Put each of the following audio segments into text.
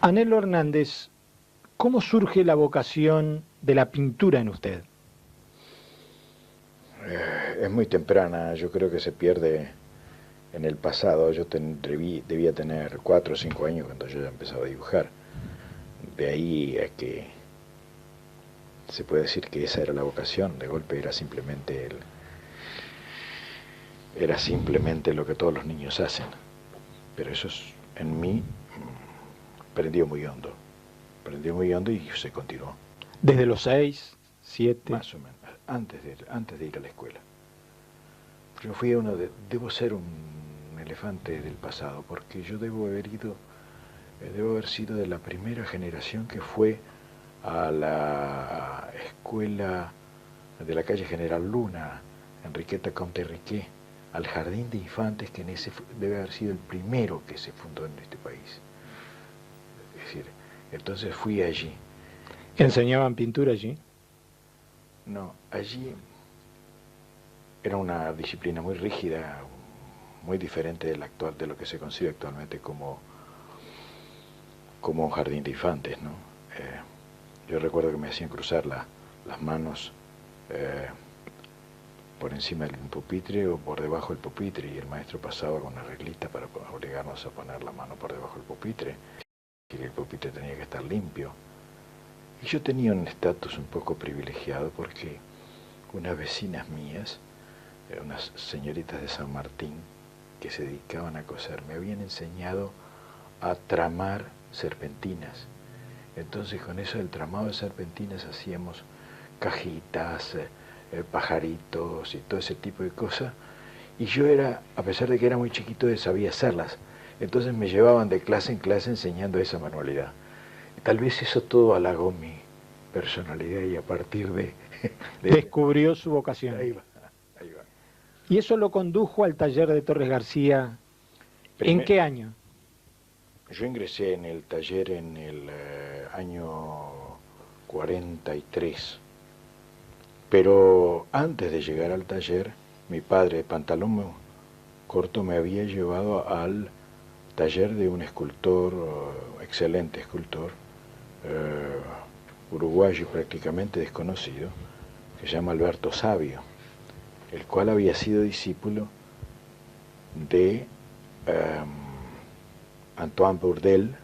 Anhelo Hernández, ¿cómo surge la vocación de la pintura en usted? Es muy temprana, yo creo que se pierde en el pasado. Debía tener 4 o 5 años cuando yo ya empezaba a dibujar. De ahí a que se puede decir que esa era la vocación. De golpe era simplemente lo que todos los niños hacen. Pero eso en mí prendió muy hondo y se continuó. Desde los 6, 7. Más o menos, antes de ir a la escuela. Yo debo ser un elefante del pasado, porque yo debo haber sido de la primera generación que fue a la escuela de la calle General Luna, Enriqueta Comte Riquet, al jardín de infantes, que debe haber sido el primero que se fundó en este país. Es decir, entonces fui allí. ¿Enseñaban pintura allí? No, allí era una disciplina muy rígida, muy diferente de lo que se concibe actualmente como un jardín de infantes, ¿no? Yo recuerdo que me hacían cruzar las manos por encima del pupitre o por debajo del pupitre, y el maestro pasaba con una reglita para obligarnos a poner la mano por debajo del pupitre, y el pupitre tenía que estar limpio. Y yo tenía un estatus un poco privilegiado, porque unas vecinas mías, unas señoritas de San Martín que se dedicaban a coser, me habían enseñado a tramar serpentinas. Entonces, con eso del tramado de serpentinas hacíamos cajitas, pajaritos y todo ese tipo de cosas. Y yo a pesar de que era muy chiquito, sabía hacerlas. Entonces me llevaban de clase en clase enseñando esa manualidad. Tal vez eso todo halagó mi personalidad, y a partir Descubrió su vocación. Ahí va, ahí va. ¿Y eso lo condujo al taller de Torres García? ¿En qué año? Yo ingresé en el taller en el año 43. Pero antes de llegar al taller, mi padre, pantalón corto, me había llevado al taller de un escultor, excelente escultor, uruguayo prácticamente desconocido, que se llama Alberto Sabio, el cual había sido discípulo de Antoine Bourdelle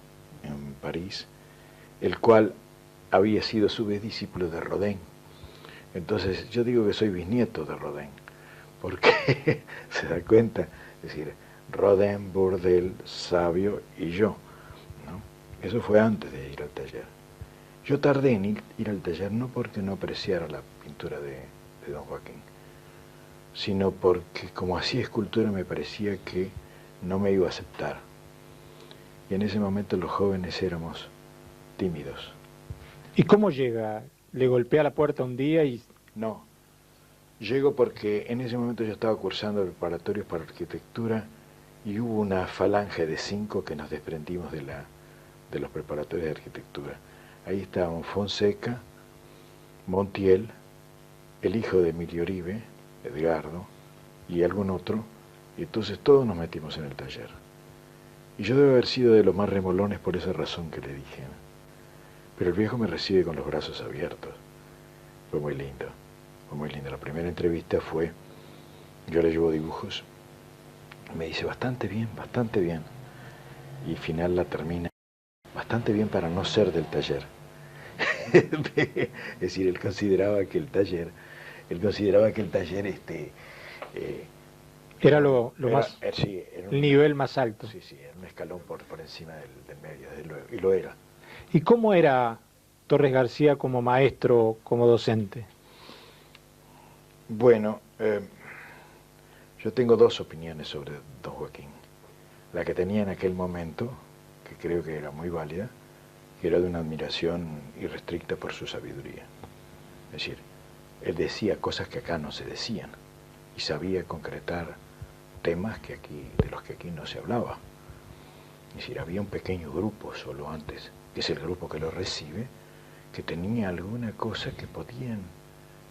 en París, el cual había sido a su vez discípulo de Rodin. Entonces yo digo que soy bisnieto de Rodin, porque se da cuenta, es decir, Rodin, Bourdelle, Sabio y yo, ¿no? Eso fue antes de ir al taller. Yo tardé en ir al taller, no porque no apreciara la pintura de don Joaquín, sino porque como hacía escultura me parecía que no me iba a aceptar. Y en ese momento los jóvenes éramos tímidos. ¿Y cómo llega? ¿Le golpea la puerta un día y...? No, llego porque en ese momento yo estaba cursando preparatorios para arquitectura, y hubo una falange de 5 que nos desprendimos de los preparatorios de arquitectura. Ahí estaban Fonseca, Montiel, el hijo de Emilio Uribe, Edgardo, y algún otro, y entonces todos nos metimos en el taller. Y yo debo haber sido de los más remolones por esa razón que le dije, ¿no? Pero el viejo me recibe con los brazos abiertos. Fue muy lindo, fue muy lindo. La primera entrevista fue, yo le llevo dibujos, me dice bastante bien, y final la termina, bastante bien para no ser del taller. Es decir, él consideraba que el taller era el nivel más alto. Sí, era un escalón por encima del medio, desde luego, y lo era. ¿Y cómo era Torres García como maestro, como docente? Bueno, yo tengo 2 opiniones sobre don Joaquín. La que tenía en aquel momento, que creo que era muy válida, que era de una admiración irrestricta por su sabiduría. Es decir, él decía cosas que acá no se decían, y sabía concretar temas de los que aquí no se hablaba. Es decir, había un pequeño grupo solo antes, que es el grupo que lo recibe, que tenía alguna cosa que podían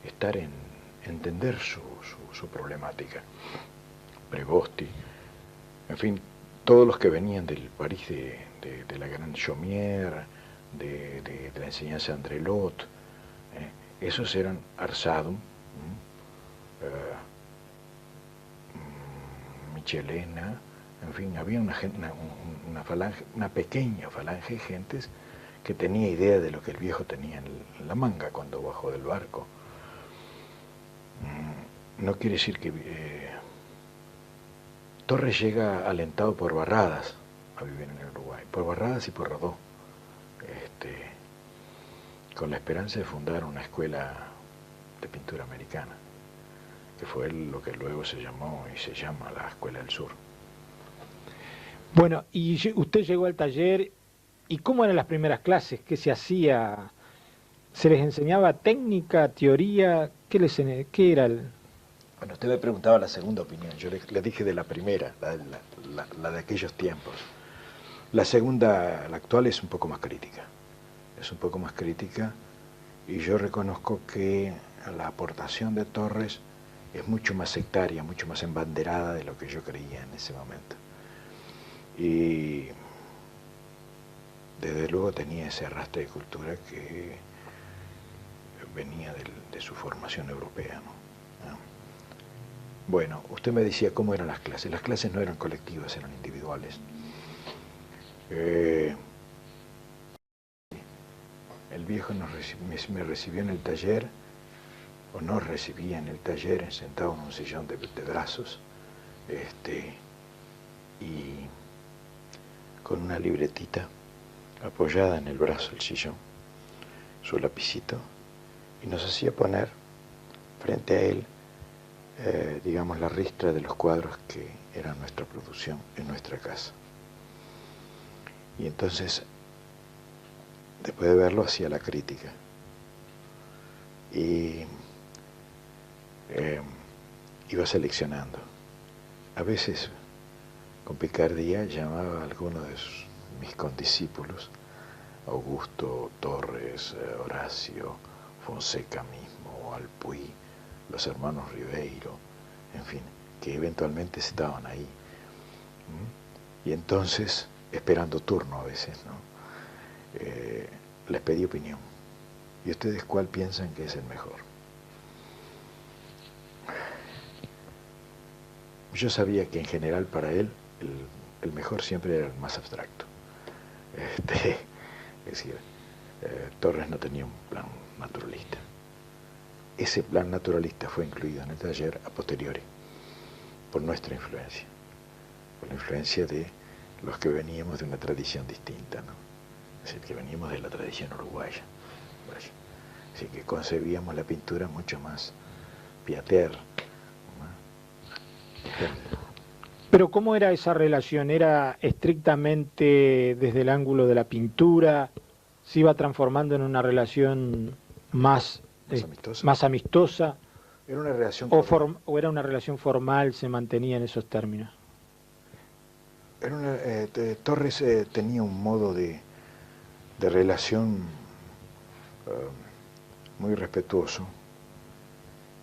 estar en entender su problemática. Prevosti, en fin, todos los que venían del París de de la gran Chomier, de la enseñanza de André Lot. Esos eran Arsadum, Michelena, en fin, había una pequeña falange de gentes que tenía idea de lo que el viejo tenía en la manga cuando bajó del barco. No quiere decir que Torres llega alentado por Barradas a vivir en el Uruguay, por Barradas y por Rodó, con la esperanza de fundar una escuela de pintura americana, que fue lo que luego se llamó y se llama la Escuela del Sur. Bueno, y usted llegó al taller, ¿y cómo eran las primeras clases? ¿Qué se hacía? ¿Se les enseñaba técnica, teoría? ¿Qué era el...? Bueno, usted me preguntaba la segunda opinión, yo le dije de la primera, la de aquellos tiempos. La segunda, la actual, es un poco más crítica. Es un poco más crítica y yo reconozco que la aportación de Torres es mucho más sectaria, mucho más embanderada de lo que yo creía en ese momento. Y desde luego tenía ese arrastre de cultura que venía de su formación europea, ¿no? Bueno, usted me decía cómo eran las clases. Las clases no eran colectivas, eran individuales. El viejo me recibió en el taller, o nos recibía en el taller, sentado en un sillón de brazos, y con una libretita apoyada en el brazo del sillón, su lapicito, y nos hacía poner frente a él, digamos, la ristra de los cuadros que eran nuestra producción en nuestra casa. Y entonces, después de verlo, hacía la crítica. Y iba seleccionando. A veces, con picardía, llamaba a algunos de mis condiscípulos, Augusto, Torres, Horacio, Fonseca mismo, Alpuí, los hermanos Ribeiro, en fin, que eventualmente estaban ahí. Y entonces, esperando turno a veces, ¿no? Les pedí opinión. ¿Y ustedes cuál piensan que es el mejor? Yo sabía que en general para él el mejor siempre era el más abstracto. Es decir, Torres no tenía un plan naturalista. Ese plan naturalista fue incluido en el taller a posteriori, por nuestra influencia, por la influencia de los que veníamos de una tradición distinta, ¿no? Es decir, que veníamos de la tradición uruguaya. Así que concebíamos la pintura mucho más piater, ¿no? Pero ¿cómo era esa relación? ¿Era estrictamente desde el ángulo de la pintura? ¿Se iba transformando en una relación más amistosa? Era una relación ¿O era una relación formal, se mantenía en esos términos? Torres tenía un modo de relación muy respetuoso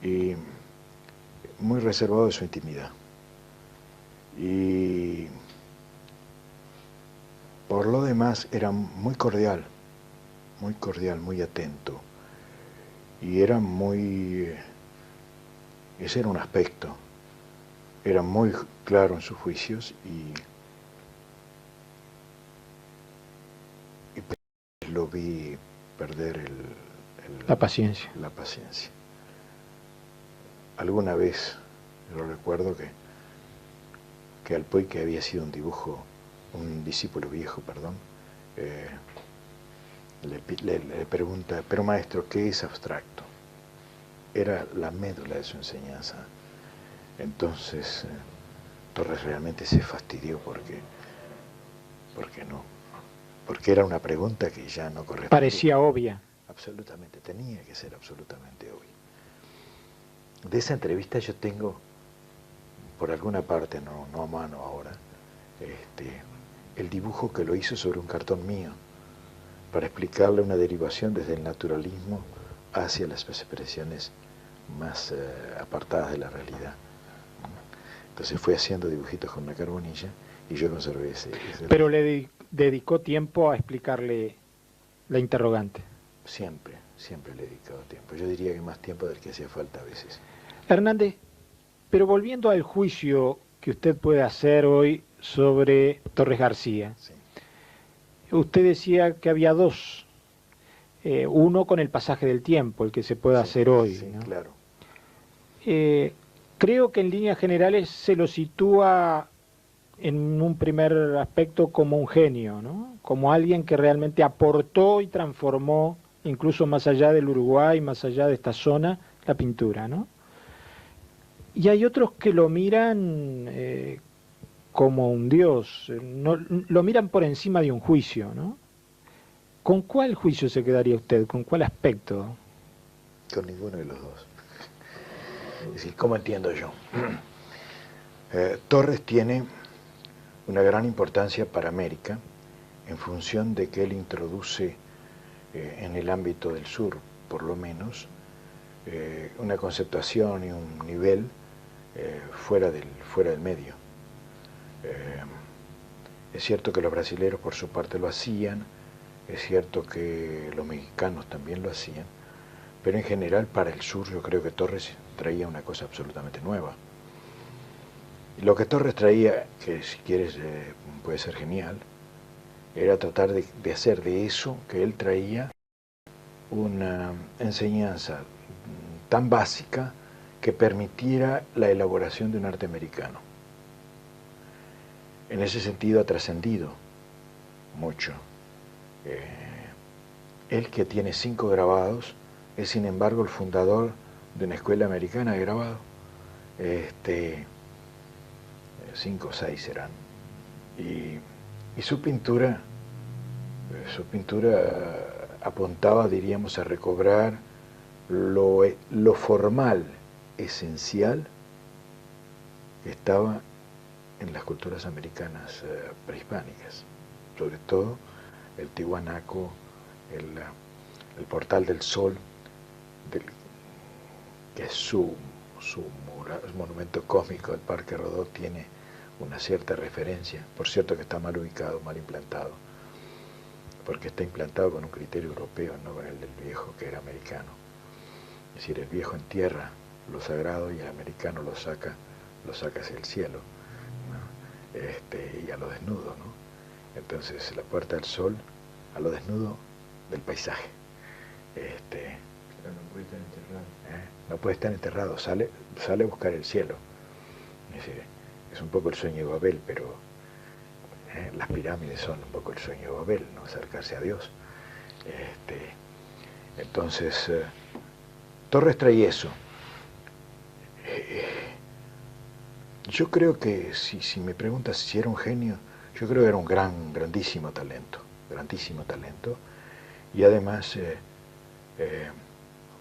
y muy reservado de su intimidad. Y por lo demás era muy cordial, muy atento. Y era ese era un aspecto, era muy claro en sus juicios y lo vi perder la paciencia. La paciencia. Alguna vez, yo recuerdo que Alpuy, que había sido un discípulo viejo, perdón, le pregunta, pero maestro, ¿qué es abstracto? Era la médula de su enseñanza. Entonces, Torres realmente se fastidió porque era una pregunta que ya no correspondía. Parecía obvia. Absolutamente, tenía que ser absolutamente obvia. De esa entrevista yo tengo, por alguna parte, no a mano ahora, el dibujo que lo hizo sobre un cartón mío, para explicarle una derivación desde el naturalismo hacia las expresiones más apartadas de la realidad. Entonces fue haciendo dibujitos con una carbonilla y yo conservé ese. Pero le dedicó tiempo a explicarle la interrogante. Siempre, siempre le he dedicado tiempo. Yo diría que más tiempo del que hacía falta a veces. Hernández, pero volviendo al juicio que usted puede hacer hoy sobre Torres García, Sí. Usted decía que había dos. Uno con el pasaje del tiempo, el que se puede hacer hoy. Sí, ¿no? claro. Creo que en líneas generales se lo sitúa en un primer aspecto como un genio, ¿no? Como alguien que realmente aportó y transformó, incluso más allá del Uruguay, más allá de esta zona, la pintura, ¿no? Y hay otros que lo miran como un dios, no, lo miran por encima de un juicio, ¿no? ¿Con cuál juicio se quedaría usted? ¿Con cuál aspecto? Con ninguno de los dos. Es decir, ¿cómo entiendo yo? Torres tiene una gran importancia para América en función de que él introduce en el ámbito del sur, por lo menos, una conceptuación y un nivel fuera del medio. Es cierto que los brasileños por su parte lo hacían, es cierto que los mexicanos también lo hacían, pero en general para el sur yo creo que Torres traía una cosa absolutamente nueva. Y lo que Torres traía, que si quieres puede ser genial, era tratar de hacer de eso que él traía una enseñanza tan básica que permitiera la elaboración de un arte americano. En ese sentido ha trascendido mucho. Él, que tiene 5 grabados, es sin embargo el fundador de una escuela americana de grabado. 5 o 6 serán. Y su pintura apuntaba, diríamos, a recobrar lo formal, esencial, que estaba en las culturas americanas prehispánicas, sobre todo el Tiwanaku, el Portal del Sol, que es su monumento cósmico. El Parque Rodó tiene una cierta referencia, por cierto que está mal ubicado, mal implantado, porque está implantado con un criterio europeo, no con el del viejo, que era americano. Es decir, el viejo entierra lo sagrado y el americano lo saca hacia el cielo, ¿no? Y a lo desnudo, ¿no? Entonces la Puerta del Sol a lo desnudo del paisaje. Pero no puede estar enterrado. No puede estar enterrado, sale a buscar el cielo. Es decir, es un poco el sueño de Babel, pero las pirámides son un poco el sueño de Babel, ¿no? Acercarse a Dios. Entonces, Torres trae eso. Yo creo que, si me preguntas si era un genio, yo creo que era un grandísimo talento, y además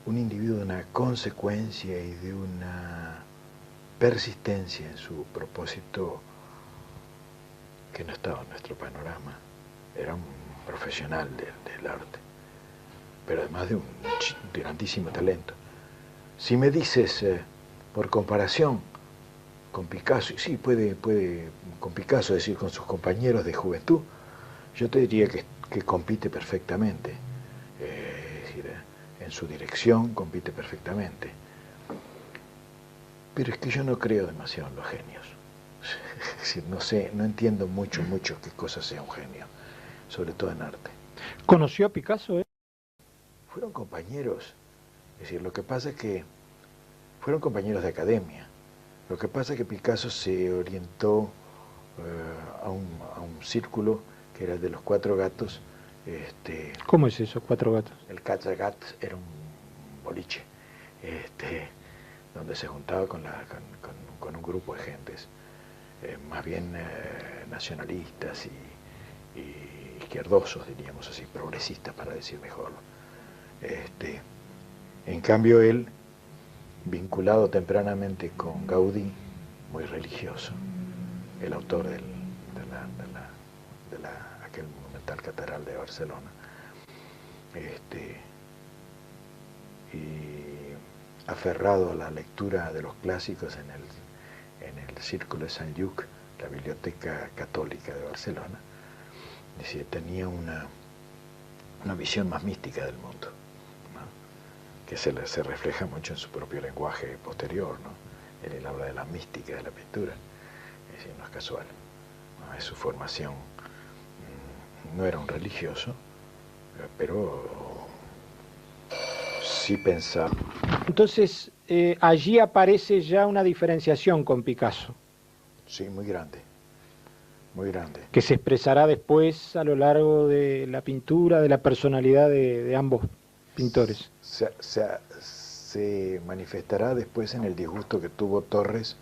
un individuo de una consecuencia y de una persistencia en su propósito que no estaba en nuestro panorama. Era un profesional del arte, pero además de un grandísimo talento. Si me dices, por comparación con Picasso, sí, puede con Picasso, es decir, con sus compañeros de juventud, yo te diría que compite perfectamente. Es decir, en su dirección compite perfectamente. Pero es que yo no creo demasiado en los genios. Es decir, no entiendo mucho qué cosa sea un genio, sobre todo en arte. ¿Conoció a Picasso? Fueron compañeros. Es decir, lo que pasa es que fueron compañeros de academia. Lo que pasa es que Picasso se orientó a un círculo que era el de los 4 gatos. ¿Cómo es eso, 4 gatos? El Katzagat era un boliche donde se juntaba con un grupo de gentes, más bien nacionalistas y izquierdosos, diríamos así, progresistas para decir mejor. En cambio él, vinculado tempranamente con Gaudí, muy religioso, el autor de aquel monumental catedral de Barcelona, y aferrado a la lectura de los clásicos en el Círculo de Sant Lluc, la biblioteca católica de Barcelona, Es decir, tenía una visión más mística del mundo, ¿no? Que se refleja mucho en su propio lenguaje posterior, ¿no? Él habla de la mística de la pintura, es decir, no es casual, ¿no? Es su formación, no era un religioso, pero sí pensaba. Entonces, allí aparece ya una diferenciación con Picasso. Sí, muy grande, muy grande. Que se expresará después a lo largo de la pintura, de la personalidad de ambos pintores. Se manifestará después en el disgusto que tuvo Torres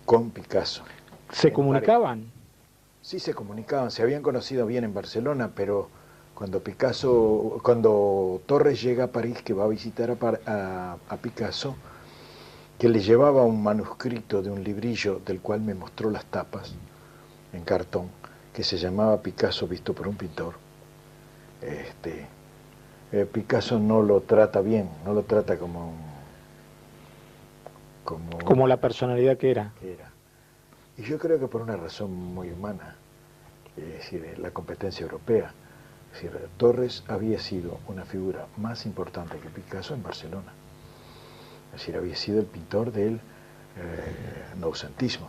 con Picasso. ¿Se comunicaban? Sí, se comunicaban, se habían conocido bien en Barcelona, pero cuando Torres llega a París, que va a visitar a Picasso, que le llevaba un manuscrito de un librillo del cual me mostró las tapas en cartón, que se llamaba Picasso visto por un pintor. Picasso no lo trata bien, no lo trata como la personalidad que era. Y yo creo que por una razón muy humana, es decir, la competencia europea. Es decir, Torres había sido una figura más importante que Picasso en Barcelona. Es decir, había sido el pintor del noucentismo,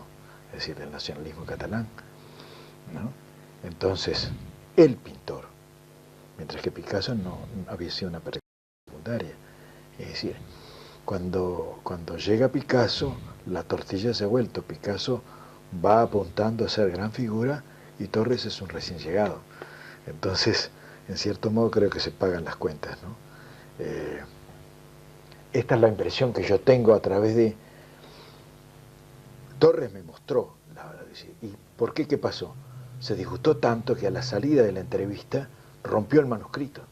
es decir, del nacionalismo catalán, ¿no? Entonces, el pintor, mientras que Picasso no había sido una persona secundaria. Es decir, cuando llega Picasso, la tortilla se ha vuelto. Picasso va apuntando a ser gran figura y Torres es un recién llegado. Entonces, en cierto modo creo que se pagan las cuentas, ¿no? Esta es la impresión que yo tengo a través de... Torres me mostró, ¿y por qué? ¿Qué pasó? Se disgustó tanto que a la salida de la entrevista rompió el manuscrito,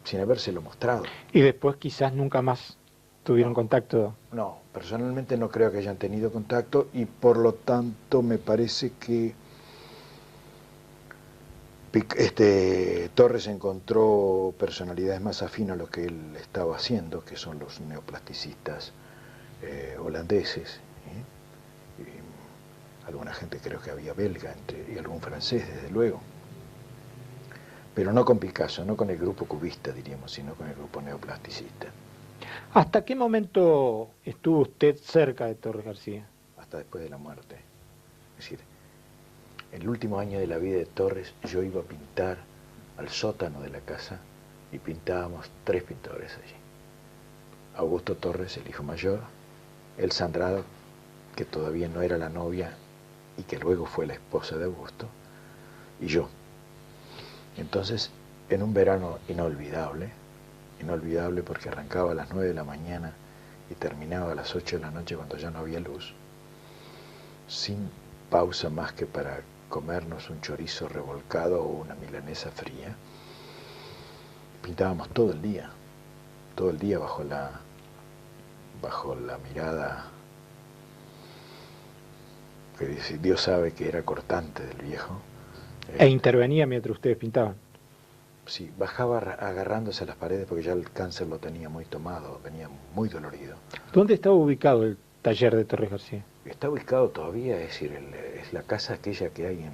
sin habérselo mostrado. Y después quizás nunca más tuvieron contacto. No, personalmente no creo que hayan tenido contacto y por lo tanto me parece que Torres encontró personalidades más afines a lo que él estaba haciendo, que son los neoplasticistas holandeses, y alguna gente creo que había belga y algún francés, desde luego. Pero no con Picasso, no con el grupo cubista, diríamos, sino con el grupo neoplasticista. ¿Hasta qué momento estuvo usted cerca de Torres García? Hasta después de la muerte. Es decir, el último año de la vida de Torres yo iba a pintar al sótano de la casa y pintábamos 3 pintores allí. Augusto Torres, el hijo mayor, Elsa Andrade, que todavía no era la novia y que luego fue la esposa de Augusto, y yo. Entonces, en un verano inolvidable porque arrancaba a las 9 de la mañana y terminaba a las 8 de la noche cuando ya no había luz, sin pausa más que para comernos un chorizo revolcado o una milanesa fría, pintábamos todo el día bajo la mirada que Dios sabe que era cortante del viejo. E intervenía mientras ustedes pintaban. Sí, bajaba agarrándose a las paredes porque ya el cáncer lo tenía muy tomado, venía muy dolorido. ¿Dónde estaba ubicado el taller de Torres García? Está ubicado todavía, es decir, es la casa aquella que hay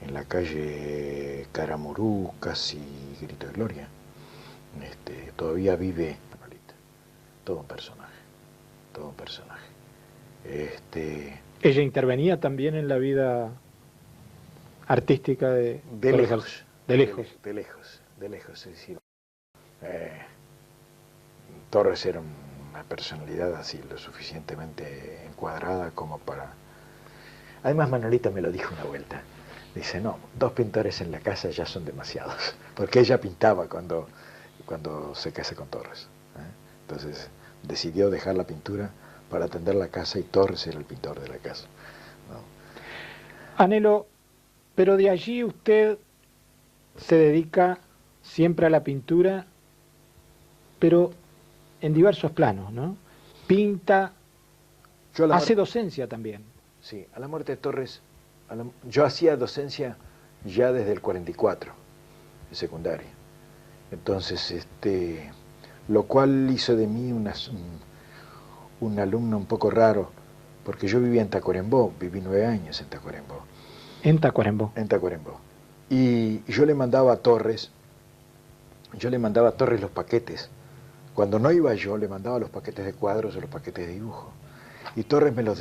en la calle Caramurú, casi Grito de Gloria. Todavía vive Manolita, todo un personaje. ¿Ella intervenía también en la vida artística de Torres García? De lejos. De lejos, es decir, Torres era una personalidad así lo suficientemente encuadrada como para... Además Manolita me lo dijo una vuelta, dice, no, 2 pintores en la casa ya son demasiados, porque ella pintaba cuando se casó con Torres, Entonces decidió dejar la pintura para atender la casa y Torres era el pintor de la casa, ¿no? Anhelo, pero de allí usted se dedica siempre a la pintura, pero en diversos planos, ¿no? Pinta, hace docencia también. Sí, a la muerte de Torres, yo hacía docencia ya desde el 44, en secundaria. Entonces, lo cual hizo de mí un alumno un poco raro, porque yo vivía en Tacuarembó, viví 9 años en Tacuarembó. En Tacuarembó. En Tacuarembó. Y yo le mandaba a Torres, los paquetes. Cuando no iba yo, le mandaba los paquetes de cuadros o los paquetes de dibujo. Y Torres me los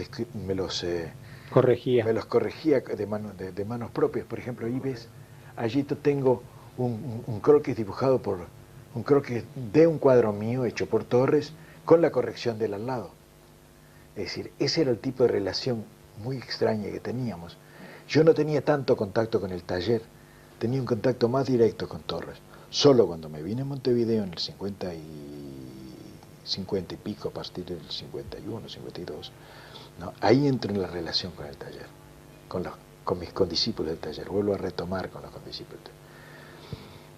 Corregía. me los corregía de manos propias. Por ejemplo, ahí ves, allí tengo un croquis dibujado un croquis de un cuadro mío hecho por Torres con la corrección del al lado. Es decir, ese era el tipo de relación muy extraña que teníamos. Yo no tenía tanto contacto con el taller, tenía un contacto más directo con Torres. Solo cuando me vine a Montevideo en el 50 y pico, a partir del 51, 52, ¿no? Ahí entro en la relación con el taller, con mis condiscípulos del taller, vuelvo a retomar con los condiscípulos del taller.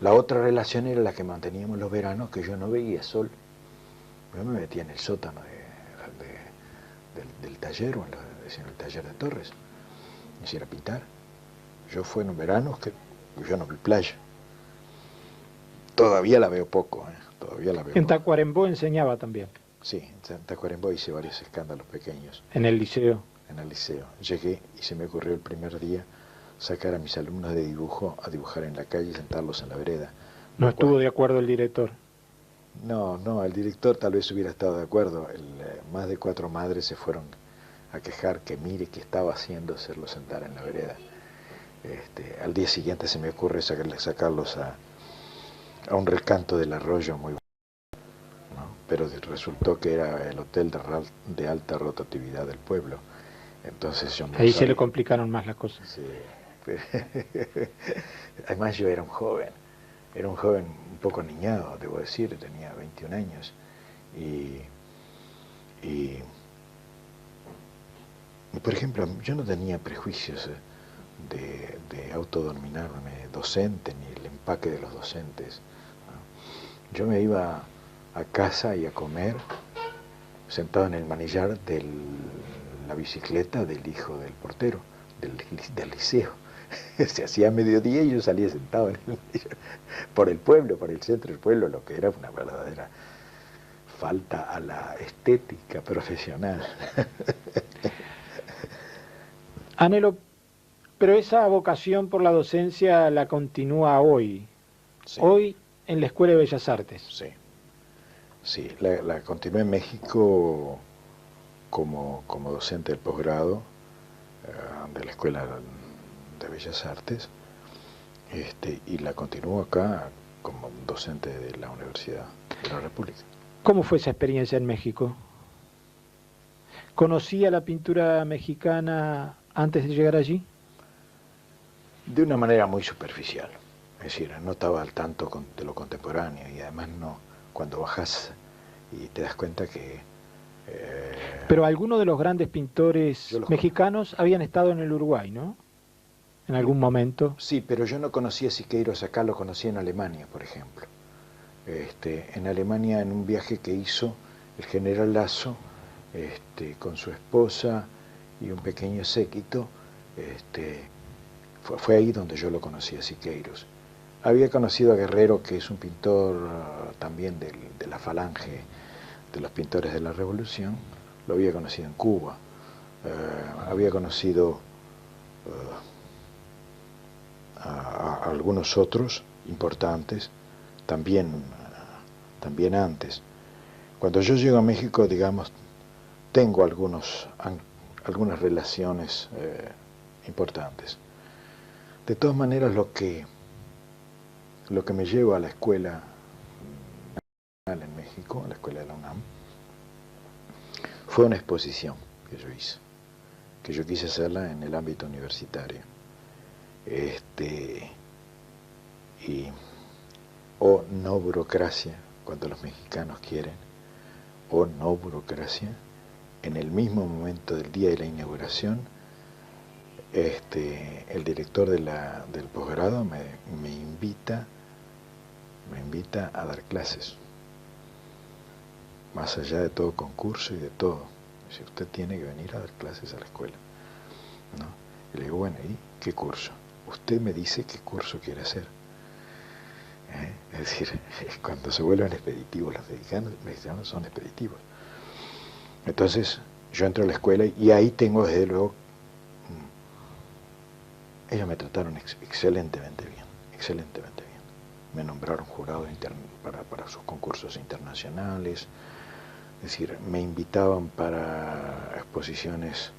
La otra relación era la que manteníamos los veranos, que yo no veía sol. Yo me metía en el sótano del taller, o en el taller de Torres, y hiciera pintar. Yo fue en un verano que yo no vi playa. Todavía la veo poco, todavía la veo En poco. Tacuarembó enseñaba también. Sí, en Tacuarembó hice varios escándalos pequeños. En el liceo. En el liceo. Llegué y se me ocurrió el primer día sacar a mis alumnos de dibujo a dibujar en la calle y sentarlos en la vereda. No estuvo de acuerdo el director. No, el director tal vez hubiera estado de acuerdo. Más de 4 madres se fueron a quejar que mire qué estaba haciendo hacerlos sentar en la vereda. Al día siguiente se me ocurre sacarlos a un recanto del arroyo muy bueno, ¿no? Pero resultó que era el hotel de alta rotatividad del pueblo. Entonces yo no Ahí sabía. se le complicaron más las cosas. Sí. Además yo era un joven un poco niñado, debo decir, tenía 21 años. Y por ejemplo, yo no tenía prejuicios de autodenominarme docente, ni el empaque de los docentes, ¿no? Yo me iba a casa y a comer sentado en el manillar de la bicicleta del hijo del portero, del liceo. Se hacía mediodía y yo salía sentado en por el pueblo, por el centro del pueblo, lo que era una verdadera falta a la estética profesional. Anhelo, pero esa vocación por la docencia la continúa hoy. Sí. Hoy en la Escuela de Bellas Artes. Sí, la continué en México como docente del posgrado de la Escuela de Bellas Artes, y la continúo acá como docente de la Universidad de la República. ¿Cómo fue esa experiencia en México? ¿Conocía la pintura mexicana antes de llegar allí? De una manera muy superficial, es decir, no estaba al tanto de lo contemporáneo, y además no, cuando bajas y te das cuenta que... Pero algunos de los grandes pintores mexicanos habían estado en el Uruguay, ¿no? En algún momento. Sí, pero yo no conocía a Siqueiros acá, lo conocí en Alemania, por ejemplo. En Alemania, en un viaje que hizo el general Lasso, con su esposa y un pequeño séquito, fue ahí donde yo lo conocí a Siqueiros. Había conocido a Guerrero, que es un pintor también de la falange de los pintores de la Revolución. Lo había conocido en Cuba. Había conocido a algunos otros importantes también antes. Cuando yo llego a México, digamos, tengo algunas relaciones importantes. De todas maneras, lo que me lleva a la escuela nacional en México, a la escuela de la UNAM, fue una exposición que yo hice, que yo quise hacerla en el ámbito universitario. O no burocracia, cuando los mexicanos quieren, o no burocracia. En el mismo momento del día de la inauguración, el director del posgrado me invita a dar clases, más allá de todo concurso y de todo. Dice, usted tiene que venir a dar clases a la escuela, ¿no? Y le digo, bueno, ¿y qué curso? Usted me dice qué curso quiere hacer. Es decir, cuando se vuelven expeditivos, los mexicanos son expeditivos. Entonces yo entro a la escuela y ahí tengo desde luego ellos me trataron excelentemente bien, excelentemente bien. Me nombraron jurado para sus concursos internacionales, es decir, me invitaban para exposiciones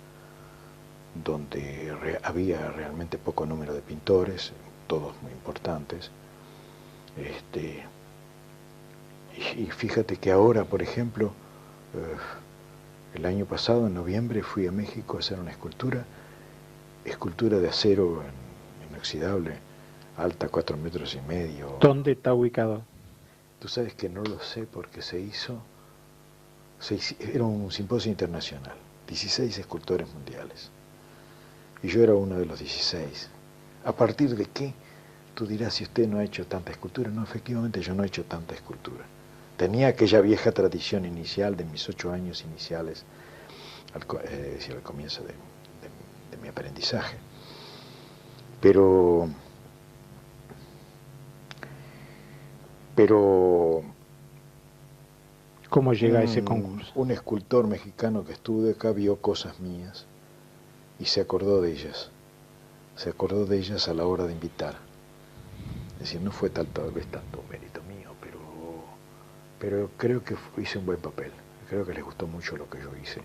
donde había realmente poco número de pintores, todos muy importantes. Y fíjate que ahora, por ejemplo, el año pasado, en noviembre, fui a México a hacer una escultura de acero inoxidable, alta 4,5 metros. ¿Dónde está ubicado? Tú sabes que no lo sé porque era un simposio internacional, 16 escultores mundiales, y yo era uno de los 16. ¿A partir de qué? Tú dirás, si usted no ha hecho tanta escultura. No, efectivamente yo no he hecho tanta escultura. Tenía aquella vieja tradición inicial de mis 8 años iniciales, decir, al comienzo de mi aprendizaje. Pero ¿cómo llega a ese concurso? Un escultor mexicano que estuvo de acá vio cosas mías y se acordó de ellas. Se acordó de ellas a la hora de invitar. Es decir, no fue tal vez tanto mérito mío, pero creo que hice un buen papel. Creo que les gustó mucho lo que yo hice.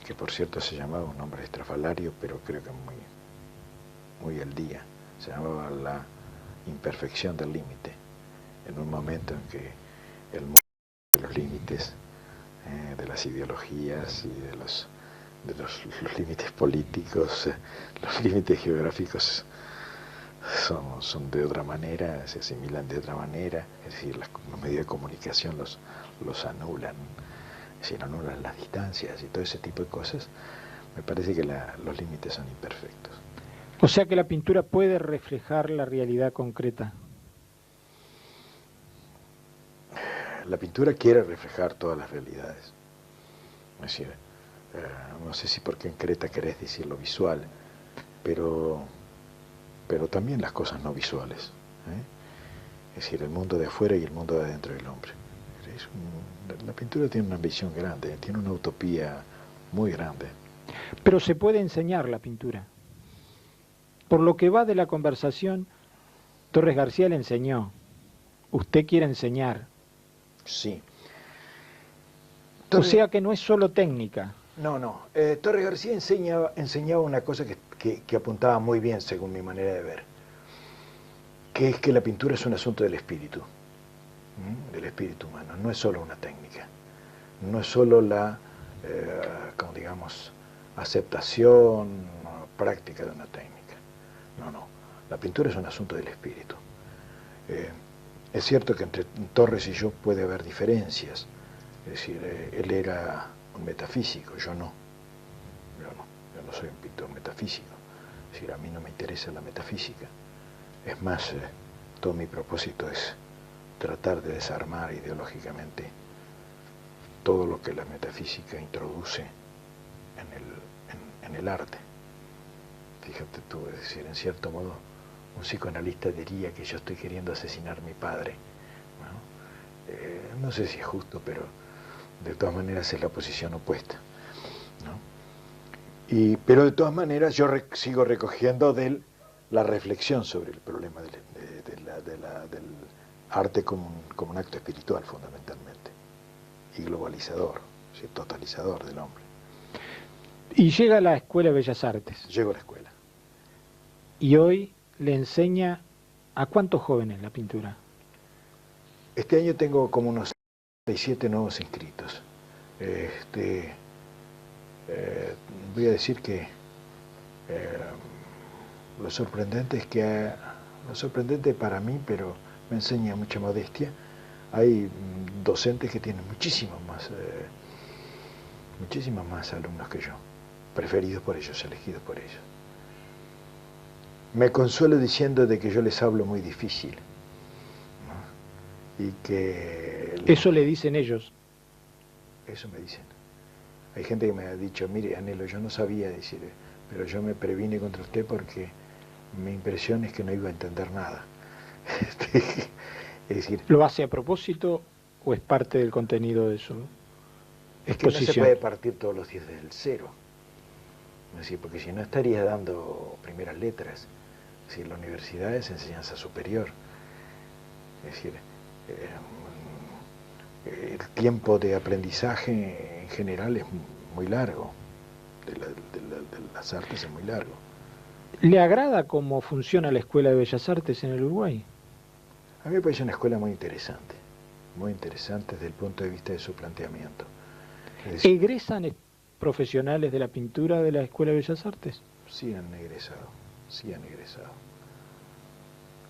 Que por cierto se llamaba un nombre estrafalario, pero creo que muy al día. Se llamaba La imperfección del límite, en un momento en que el mundo de los límites, de las ideologías y de los límites políticos, los límites geográficos son de otra manera, se asimilan de otra manera, es decir, los medios de comunicación los anulan, es decir, anulan las distancias y todo ese tipo de cosas. Me parece que los límites son imperfectos. O sea que la pintura puede reflejar la realidad concreta. La pintura quiere reflejar todas las realidades. Es decir, no sé si porque en Creta querés decir lo visual, pero también las cosas no visuales. Es decir, el mundo de afuera y el mundo de adentro del hombre. La pintura tiene una ambición grande, tiene una utopía muy grande. Pero se puede enseñar la pintura. Por lo que va de la conversación, Torres García le enseñó. Usted quiere enseñar. Sí. O sea que no es solo técnica. No. Torres García enseñaba una cosa que apuntaba muy bien según mi manera de ver, que es que la pintura es un asunto del espíritu humano, no es solo una técnica, no es solo la, como digamos, aceptación práctica de una técnica. No, la pintura es un asunto del espíritu. Es cierto que entre Torres y yo puede haber diferencias, es decir, él era un metafísico, yo no soy un pintor metafísico, es decir, a mí no me interesa la metafísica. Es más, todo mi propósito es tratar de desarmar ideológicamente todo lo que la metafísica introduce en el arte. Fíjate tú, es decir, en cierto modo, un psicoanalista diría que yo estoy queriendo asesinar a mi padre, ¿no? No sé si es justo, pero de todas maneras es la posición opuesta, ¿no? Pero de todas maneras yo sigo recogiendo de él la reflexión sobre el problema del arte como un acto espiritual fundamentalmente, y globalizador, ¿sí? Totalizador del hombre. Y llega a la Escuela de Bellas Artes. Llego a la escuela. Y hoy le enseña a cuántos jóvenes la pintura. Este año tengo como unos 37 nuevos inscritos. Voy a decir que lo sorprendente para mí, pero me enseña mucha modestia, hay docentes que tienen muchísimos más alumnos que yo, preferidos por ellos, elegidos por ellos. Me consuelo diciendo de que yo les hablo muy difícil, ¿no? Y que... ¿Eso le dicen ellos? Eso me dicen. Hay gente que me ha dicho, mire, Anhelo, yo no sabía decir, pero yo me previne contra usted porque mi impresión es que no iba a entender nada. Es decir, ¿lo hace a propósito o es parte del contenido de su exposición? Es que no se puede partir todos los días desde el cero. Es decir, porque si no estaría dando primeras letras. Es decir, la universidad es enseñanza superior. Es decir, el tiempo de aprendizaje en general es muy largo, de las artes es muy largo. ¿Le agrada cómo funciona la Escuela de Bellas Artes en el Uruguay? A mí me parece una escuela muy interesante desde el punto de vista de su planteamiento. Es decir, ¿Egresan profesionales de la pintura de la Escuela de Bellas Artes? sí han egresado.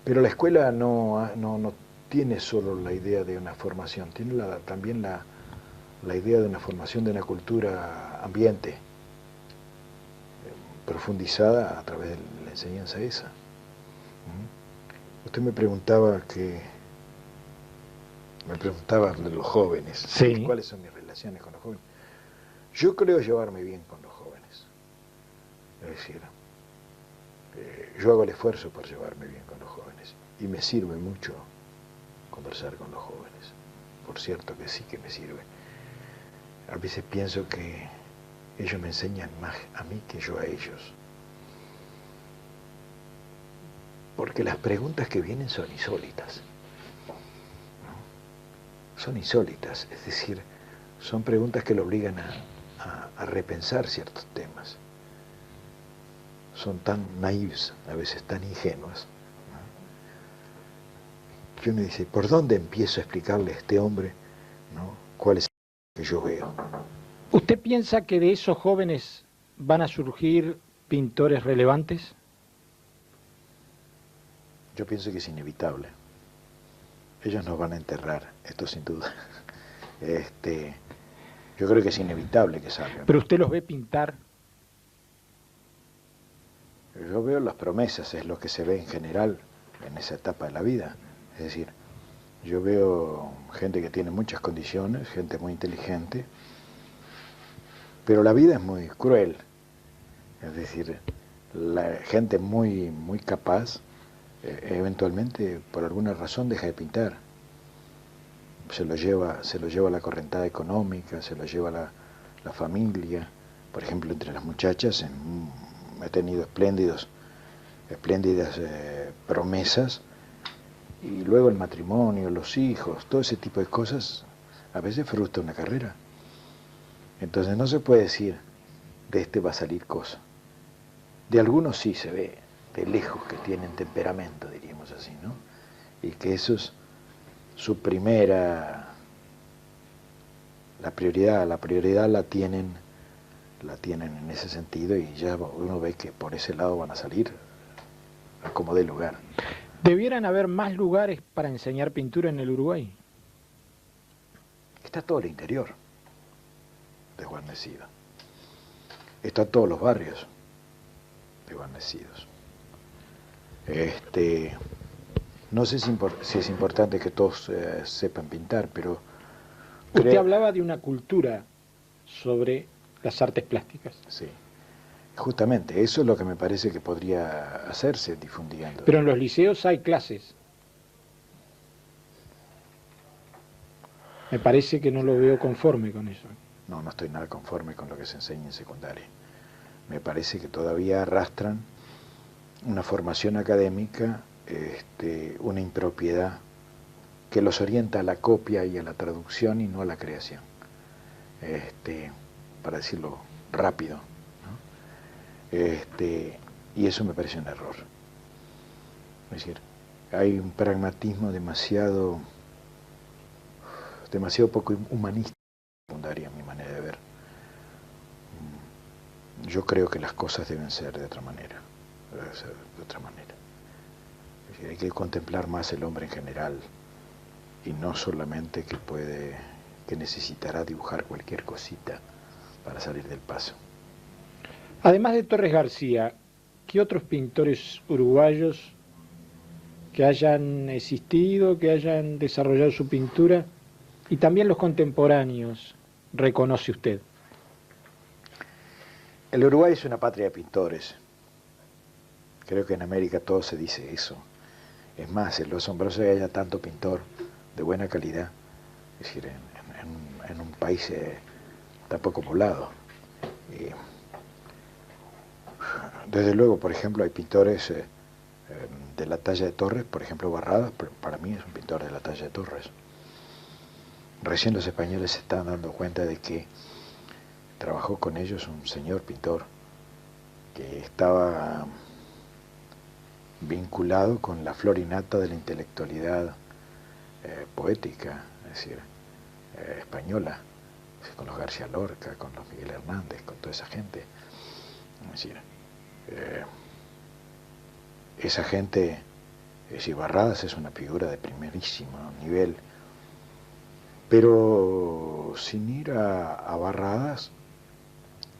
Pero la escuela no tiene solo la idea de una formación, tiene también la idea de una formación de una cultura ambiente, profundizada a través de la enseñanza esa. Usted me preguntaba de los jóvenes, sí. ¿Cuáles son mis relaciones con los jóvenes? Yo creo llevarme bien con los jóvenes. Es decir, yo hago el esfuerzo por llevarme bien con los jóvenes y me sirve mucho conversar con los jóvenes. Por cierto que sí que me sirve. A veces pienso que ellos me enseñan más a mí que yo a ellos. Porque las preguntas que vienen son insólitas. Son insólitas, es decir, son preguntas que lo obligan a repensar ciertos temas. Son tan naïves, a veces tan ingenuas. Que uno dice, ¿por dónde empiezo a explicarle a este hombre, ¿no?, cuál es el que yo veo? ¿Usted piensa que de esos jóvenes van a surgir pintores relevantes? Yo pienso que es inevitable. Ellos nos van a enterrar, esto sin duda. Yo creo que es inevitable que salgan. ¿Pero usted los ve pintar? Yo veo las promesas, es lo que se ve en general en esa etapa de la vida. Es decir, yo veo gente que tiene muchas condiciones, gente muy inteligente, pero la vida es muy cruel. Es decir, la gente muy capaz, eventualmente por alguna razón deja de pintar. Se lo lleva la correntada económica, se lo lleva la familia. Por ejemplo, entre las muchachas he tenido espléndidas promesas, y luego el matrimonio, los hijos, todo ese tipo de cosas a veces frustra una carrera. Entonces no se puede decir de este va a salir cosa. De algunos sí se ve de lejos que tienen temperamento, diríamos así, ¿no? Y que eso es su primera, la prioridad la tienen en ese sentido, y ya uno ve que por ese lado van a salir a como dé lugar. ¿Debieran haber más lugares para enseñar pintura en el Uruguay? Está todo el interior desguarnecido. Está todos los barrios desguarnecidos. No sé si es importante que todos sepan pintar, pero... Usted hablaba de una cultura sobre las artes plásticas. Sí, justamente, eso es lo que me parece que podría hacerse difundiendo. Pero en los liceos hay clases. Me parece que no lo veo conforme con eso. No estoy nada conforme con lo que se enseña en secundaria. Me parece que todavía arrastran una formación académica, una impropiedad que los orienta a la copia y a la traducción y no a la creación. Para decirlo rápido, ¿no? Y eso me parece un error. Es decir, hay un pragmatismo demasiado poco humanista en secundaria, a mi manera de ver. Yo creo que las cosas deben ser de otra manera. Es decir, hay que contemplar más el hombre en general y no solamente que necesitará dibujar cualquier cosita para salir del paso. Además de Torres García, ¿qué otros pintores uruguayos que hayan existido, que hayan desarrollado su pintura, y también los contemporáneos, reconoce usted? El Uruguay es una patria de pintores. Creo que en América todo se dice eso. Es más, es lo asombroso que haya tanto pintor de buena calidad, es decir, en un país tan poco poblado. desde luego, por ejemplo, hay pintores de la talla de Torres, por ejemplo, Barradas, para mí es un pintor de la talla de Torres. Recién los españoles se están dando cuenta de que trabajó con ellos un señor pintor que estaba vinculado con la flor innata de la intelectualidad poética, es decir, española, con los García Lorca, con los Miguel Hernández, con toda esa gente. Es decir, esa gente, es decir, Barradas es una figura de primerísimo nivel, pero sin ir a Barradas,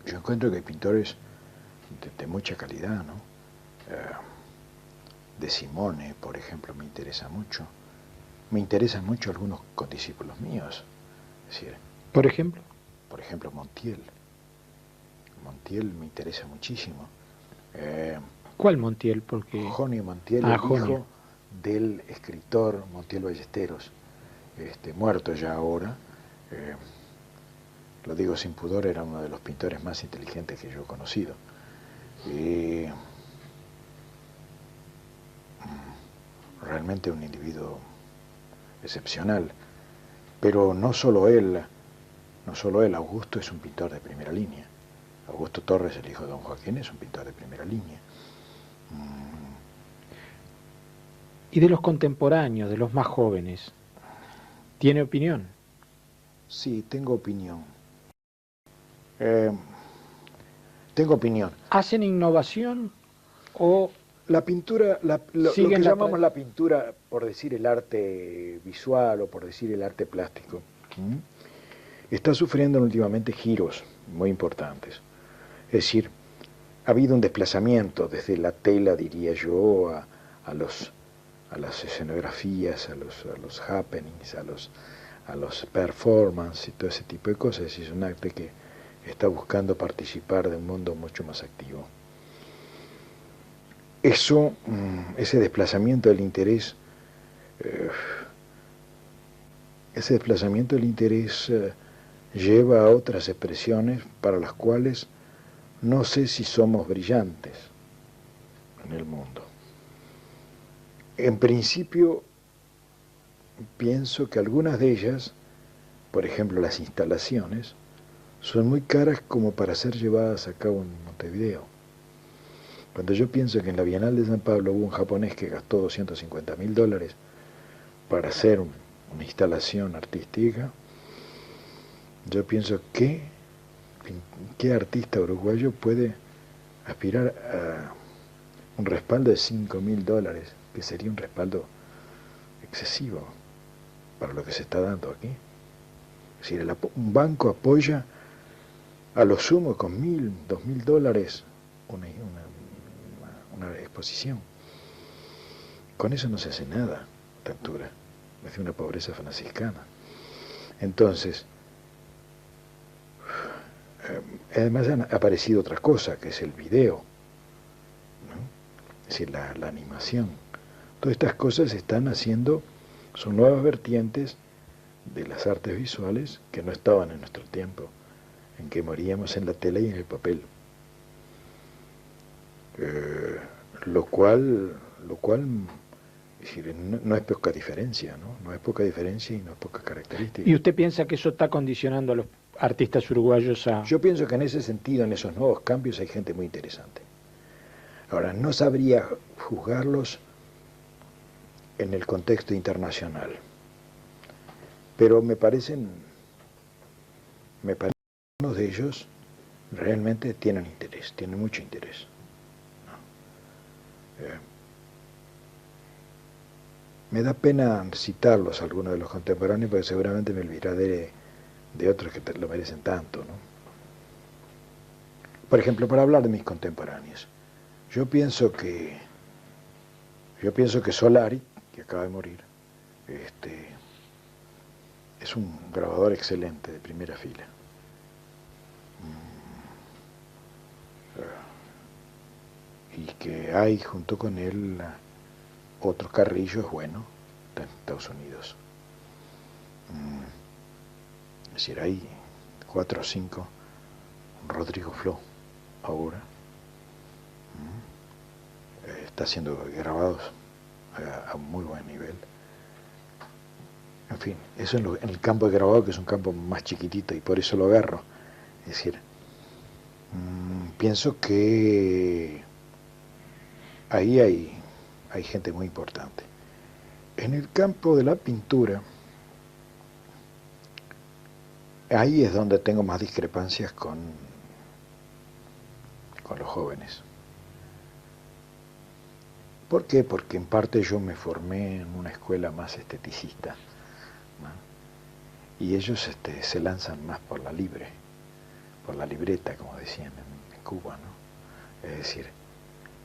yo encuentro que hay pintores de mucha calidad, ¿no? De Simone, por ejemplo, me interesa mucho. Me interesan mucho algunos condiscípulos míos. Es decir, Por ejemplo, Montiel. Montiel me interesa muchísimo. ¿cuál Montiel? Porque Jonio Montiel, Jonio, hijo del escritor Montiel Ballesteros, muerto ya ahora. Lo digo sin pudor, era uno de los pintores más inteligentes que yo he conocido. Realmente un individuo excepcional. Pero no solo él, Augusto es un pintor de primera línea. Augusto Torres, el hijo de don Joaquín, es un pintor de primera línea. y de los contemporáneos, de los más jóvenes, ¿tiene opinión? Sí, tengo opinión. Tengo opinión. ¿Hacen innovación o La pintura, lo que siguen la llamamos la pintura, por decir el arte visual o por decir el arte plástico, está sufriendo últimamente giros muy importantes. Es decir, ha habido un desplazamiento desde la tela, diría yo, a las escenografías, a los happenings, a los performances y todo ese tipo de cosas. Es decir, es un arte que está buscando participar de un mundo mucho más activo. Eso, ese desplazamiento del interés, lleva a otras expresiones para las cuales no sé si somos brillantes en el mundo. En principio, pienso que algunas de ellas, por ejemplo las instalaciones, son muy caras como para ser llevadas a cabo en Montevideo. Cuando yo pienso que en la Bienal de San Pablo hubo un japonés que gastó $250.000 para hacer una instalación artística, yo pienso que ¿qué artista uruguayo puede aspirar a un respaldo de $5.000, que sería un respaldo excesivo para lo que se está dando aquí? Es decir, un banco apoya a lo sumo con $1.000, $2.000 una exposición. Con eso no se hace nada a esta altura. Es de una pobreza franciscana. Entonces, además han aparecido otras cosas, que es el video, ¿no? Es decir, la animación. Todas estas cosas están haciendo, son nuevas vertientes de las artes visuales que no estaban en nuestro tiempo, en que moríamos en la tela y en el papel. Lo cual es decir, no es poca diferencia, ¿no? No es poca diferencia y no es poca característica. ¿Y usted piensa que eso está condicionando a los artistas uruguayos a...? Yo pienso que en ese sentido, en esos nuevos cambios, hay gente muy interesante. Ahora, no sabría juzgarlos en el contexto internacional, pero me parecen unos de ellos realmente tienen interés, tienen mucho interés. Me da pena citarlos, algunos de los contemporáneos, porque seguramente me olvidaré de otros que lo merecen tanto, ¿no? Por ejemplo, para hablar de mis contemporáneos, yo pienso que Solari, que acaba de morir, es un grabador excelente, de primera fila. Y que hay junto con él otro Carrillo, es bueno, está en Estados Unidos. Es decir, hay 4 o 5, Rodrigo Flo, ahora. Está haciendo grabados a muy buen nivel. En fin, eso en el campo de grabado, que es un campo más chiquitito, y por eso lo agarro. Es decir, pienso que ahí hay gente muy importante. En el campo de la pintura, ahí es donde tengo más discrepancias con los jóvenes. ¿Por qué? Porque en parte yo me formé en una escuela más esteticista, ¿no? Y ellos se lanzan más por la libreta, como decían en Cuba, ¿no? Es decir,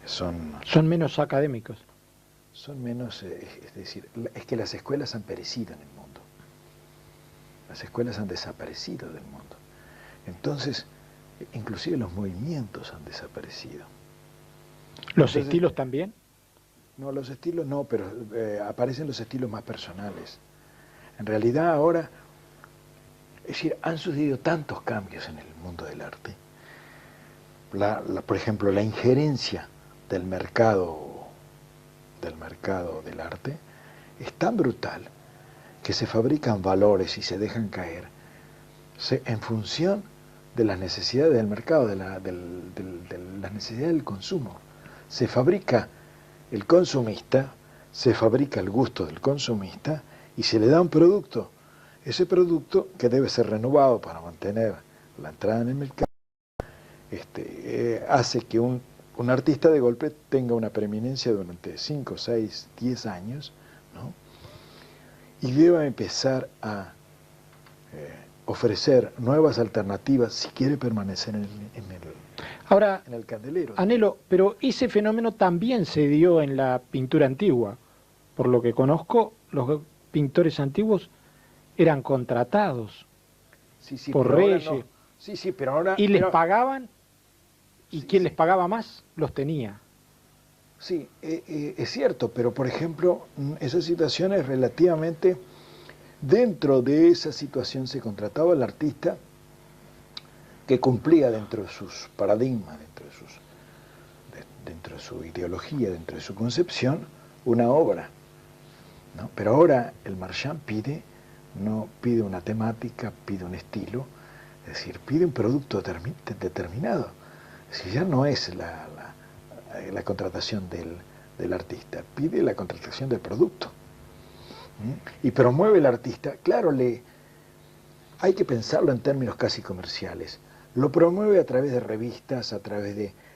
son menos académicos. Son menos, es decir, es que las escuelas han perecido en el mundo. Las escuelas han desaparecido del mundo. Entonces, inclusive los movimientos han desaparecido. ¿Los estilos también? No, los estilos no, pero aparecen los estilos más personales. En realidad ahora, es decir, han sucedido tantos cambios en el mundo del arte. Por ejemplo, la injerencia del mercado del arte es tan brutal que se fabrican valores y se dejan caer en función de las necesidades del mercado, de las necesidades del consumo. Se fabrica el consumista, se fabrica el gusto del consumista y se le da un producto. Ese producto, que debe ser renovado para mantener la entrada en el mercado, hace que un artista de golpe tenga una preeminencia durante 5, 6, 10 años, ¿no? Y deba empezar a ofrecer nuevas alternativas si quiere permanecer en el candelero. Anhelo, pero ese fenómeno también se dio en la pintura antigua. Por lo que conozco, los pintores antiguos eran contratados por reyes. No. Sí, pero ahora... Y les pagaban, y quien les pagaba más, los tenía. Sí, es cierto, pero por ejemplo, esa situación es relativamente... Dentro de esa situación se contrataba al artista que cumplía dentro de sus paradigmas, dentro de su ideología, dentro de su concepción, una obra, ¿no? Pero ahora el marchand no pide una temática, pide un estilo, es decir, pide un producto determinado. Es decir, ya no es la contratación del artista, pide la contratación del producto. Y promueve el artista, claro, hay que pensarlo en términos casi comerciales. Lo promueve a través de revistas,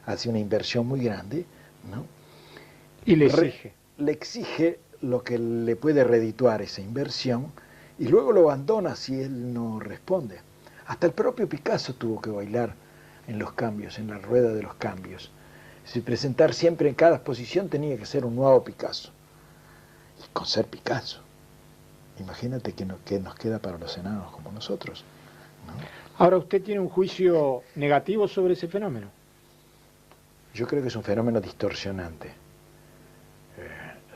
hace una inversión muy grande, ¿no? Y le exige lo que le puede redituar esa inversión y luego lo abandona si él no responde. Hasta el propio Picasso tuvo que bailar en los cambios, en la rueda de los cambios. Si presentar siempre en cada exposición tenía que ser un nuevo Picasso. Y con ser Picasso. Imagínate que nos queda para los enanos como nosotros, ¿no? Ahora, ¿usted tiene un juicio negativo sobre ese fenómeno? Yo creo que es un fenómeno distorsionante.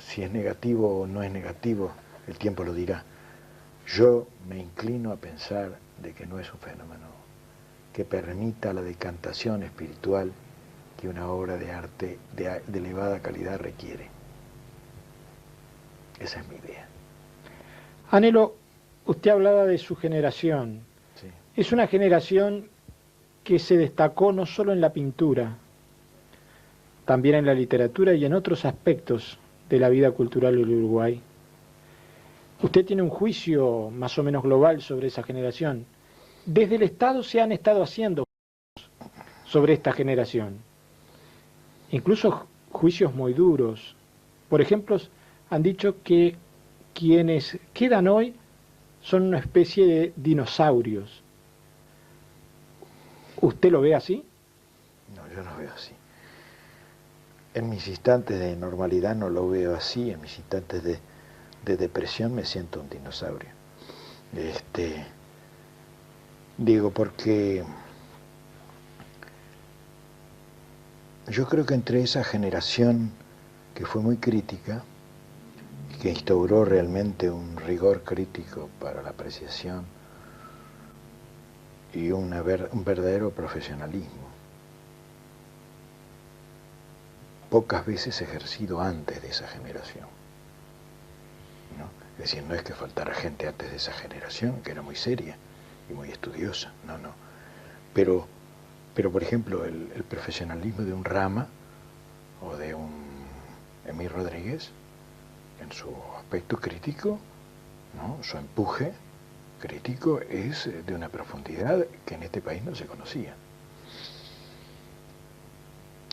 Si es negativo o no es negativo, el tiempo lo dirá. Yo me inclino a pensar de que no es un fenómeno que permita la decantación espiritual que una obra de arte de elevada calidad requiere. Esa es mi idea. Anhelo, usted hablaba de su generación. Sí. Es una generación que se destacó no solo en la pintura, también en la literatura y en otros aspectos de la vida cultural del Uruguay. Usted tiene un juicio más o menos global sobre esa generación. Desde el Estado se han estado haciendo sobre esta generación, incluso juicios muy duros. Por ejemplo, han dicho que quienes quedan hoy son una especie de dinosaurios. ¿Usted lo ve así? No, yo no veo así. En mis instantes de normalidad no lo veo así, en mis instantes de depresión me siento un dinosaurio. Digo porque yo creo que entre esa generación que fue muy crítica, que instauró realmente un rigor crítico para la apreciación y un verdadero profesionalismo, pocas veces ejercido antes de esa generación, ¿no? Es decir, no es que faltara gente antes de esa generación, que era muy seria y muy estudiosa, no, no. Pero por ejemplo, el profesionalismo de un Rama o de un Emil Rodríguez, en su aspecto crítico, ¿no? Su empuje crítico es de una profundidad que en este país no se conocía.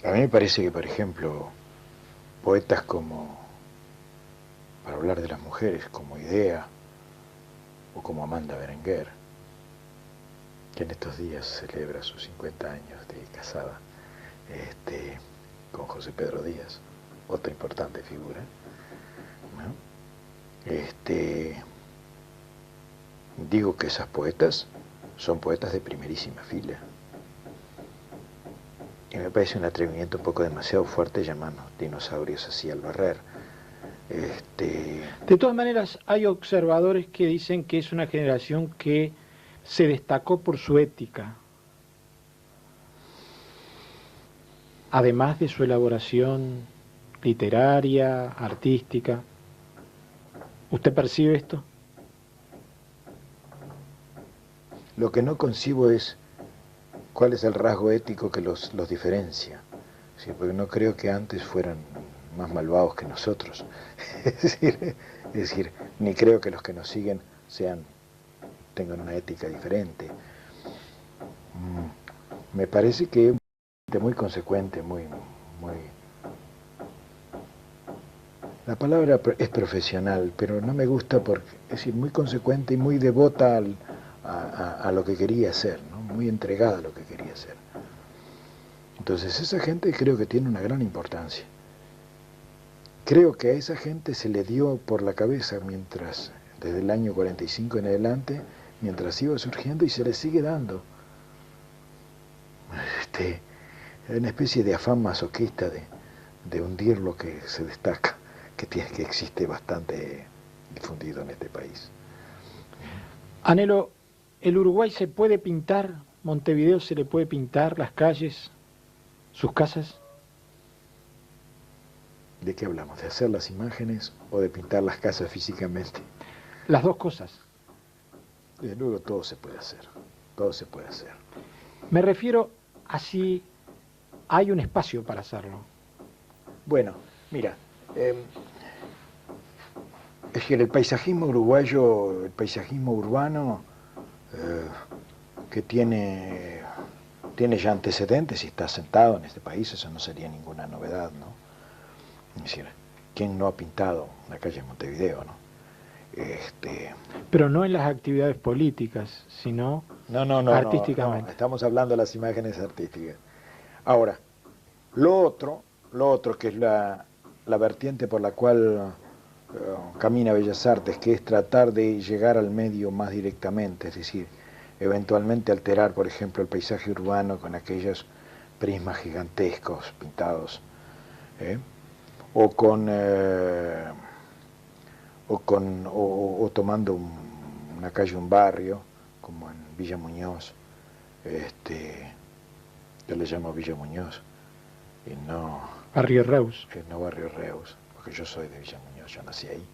A mí me parece que, por ejemplo, poetas como, para hablar de las mujeres, como Idea o como Amanda Berenguer, que en estos días celebra sus 50 años de casada con José Pedro Díaz, otra importante figura, ¿no? Digo que esas poetas son poetas de primerísima fila. Y me parece un atrevimiento un poco demasiado fuerte llamarnos dinosaurios así al barrer. De todas maneras, hay observadores que dicen que es una generación que se destacó por su ética, además de su elaboración literaria, artística. ¿Usted percibe esto? Lo que no concibo es cuál es el rasgo ético que los diferencia. Sí, porque no creo que antes fueran más malvados que nosotros. Es decir, ni creo que los que nos siguen tengan una ética diferente. Me parece que es muy consecuente, muy... La palabra es profesional, pero no me gusta porque, es decir, muy consecuente y muy devota a lo que quería hacer, ¿no? Muy entregada a lo que quería hacer. Entonces esa gente creo que tiene una gran importancia. Creo que a esa gente se le dio por la cabeza desde el año 45 en adelante, mientras iba surgiendo, y se le sigue dando. Una especie de afán masoquista de hundir lo que se destaca, que existe bastante difundido en este país. Anhelo, ¿el Uruguay se puede pintar? ¿Montevideo se le puede pintar las calles, sus casas? ¿De qué hablamos? ¿De hacer las imágenes o de pintar las casas físicamente? Las dos cosas. Desde luego todo se puede hacer, todo se puede hacer. Me refiero a si hay un espacio para hacerlo. Bueno, mira, es que el paisajismo uruguayo, el paisajismo urbano, que tiene ya antecedentes y está sentado en este país, eso no sería ninguna novedad, ¿no? Es decir, ¿quién no ha pintado la calle de Montevideo, no? Pero no en las actividades políticas, sino artísticamente. No, estamos hablando de las imágenes artísticas. Ahora, lo otro que es la vertiente por la cual camina Bellas Artes, que es tratar de llegar al medio más directamente, es decir, eventualmente alterar, por ejemplo, el paisaje urbano con aquellos prismas gigantescos pintados, o tomando una calle, un barrio, como en Villa Muñoz, yo le llamo Villa Muñoz, y no Barrio Reus. No Barrio Reus, porque yo soy de Villa Muñoz, yo nací ahí,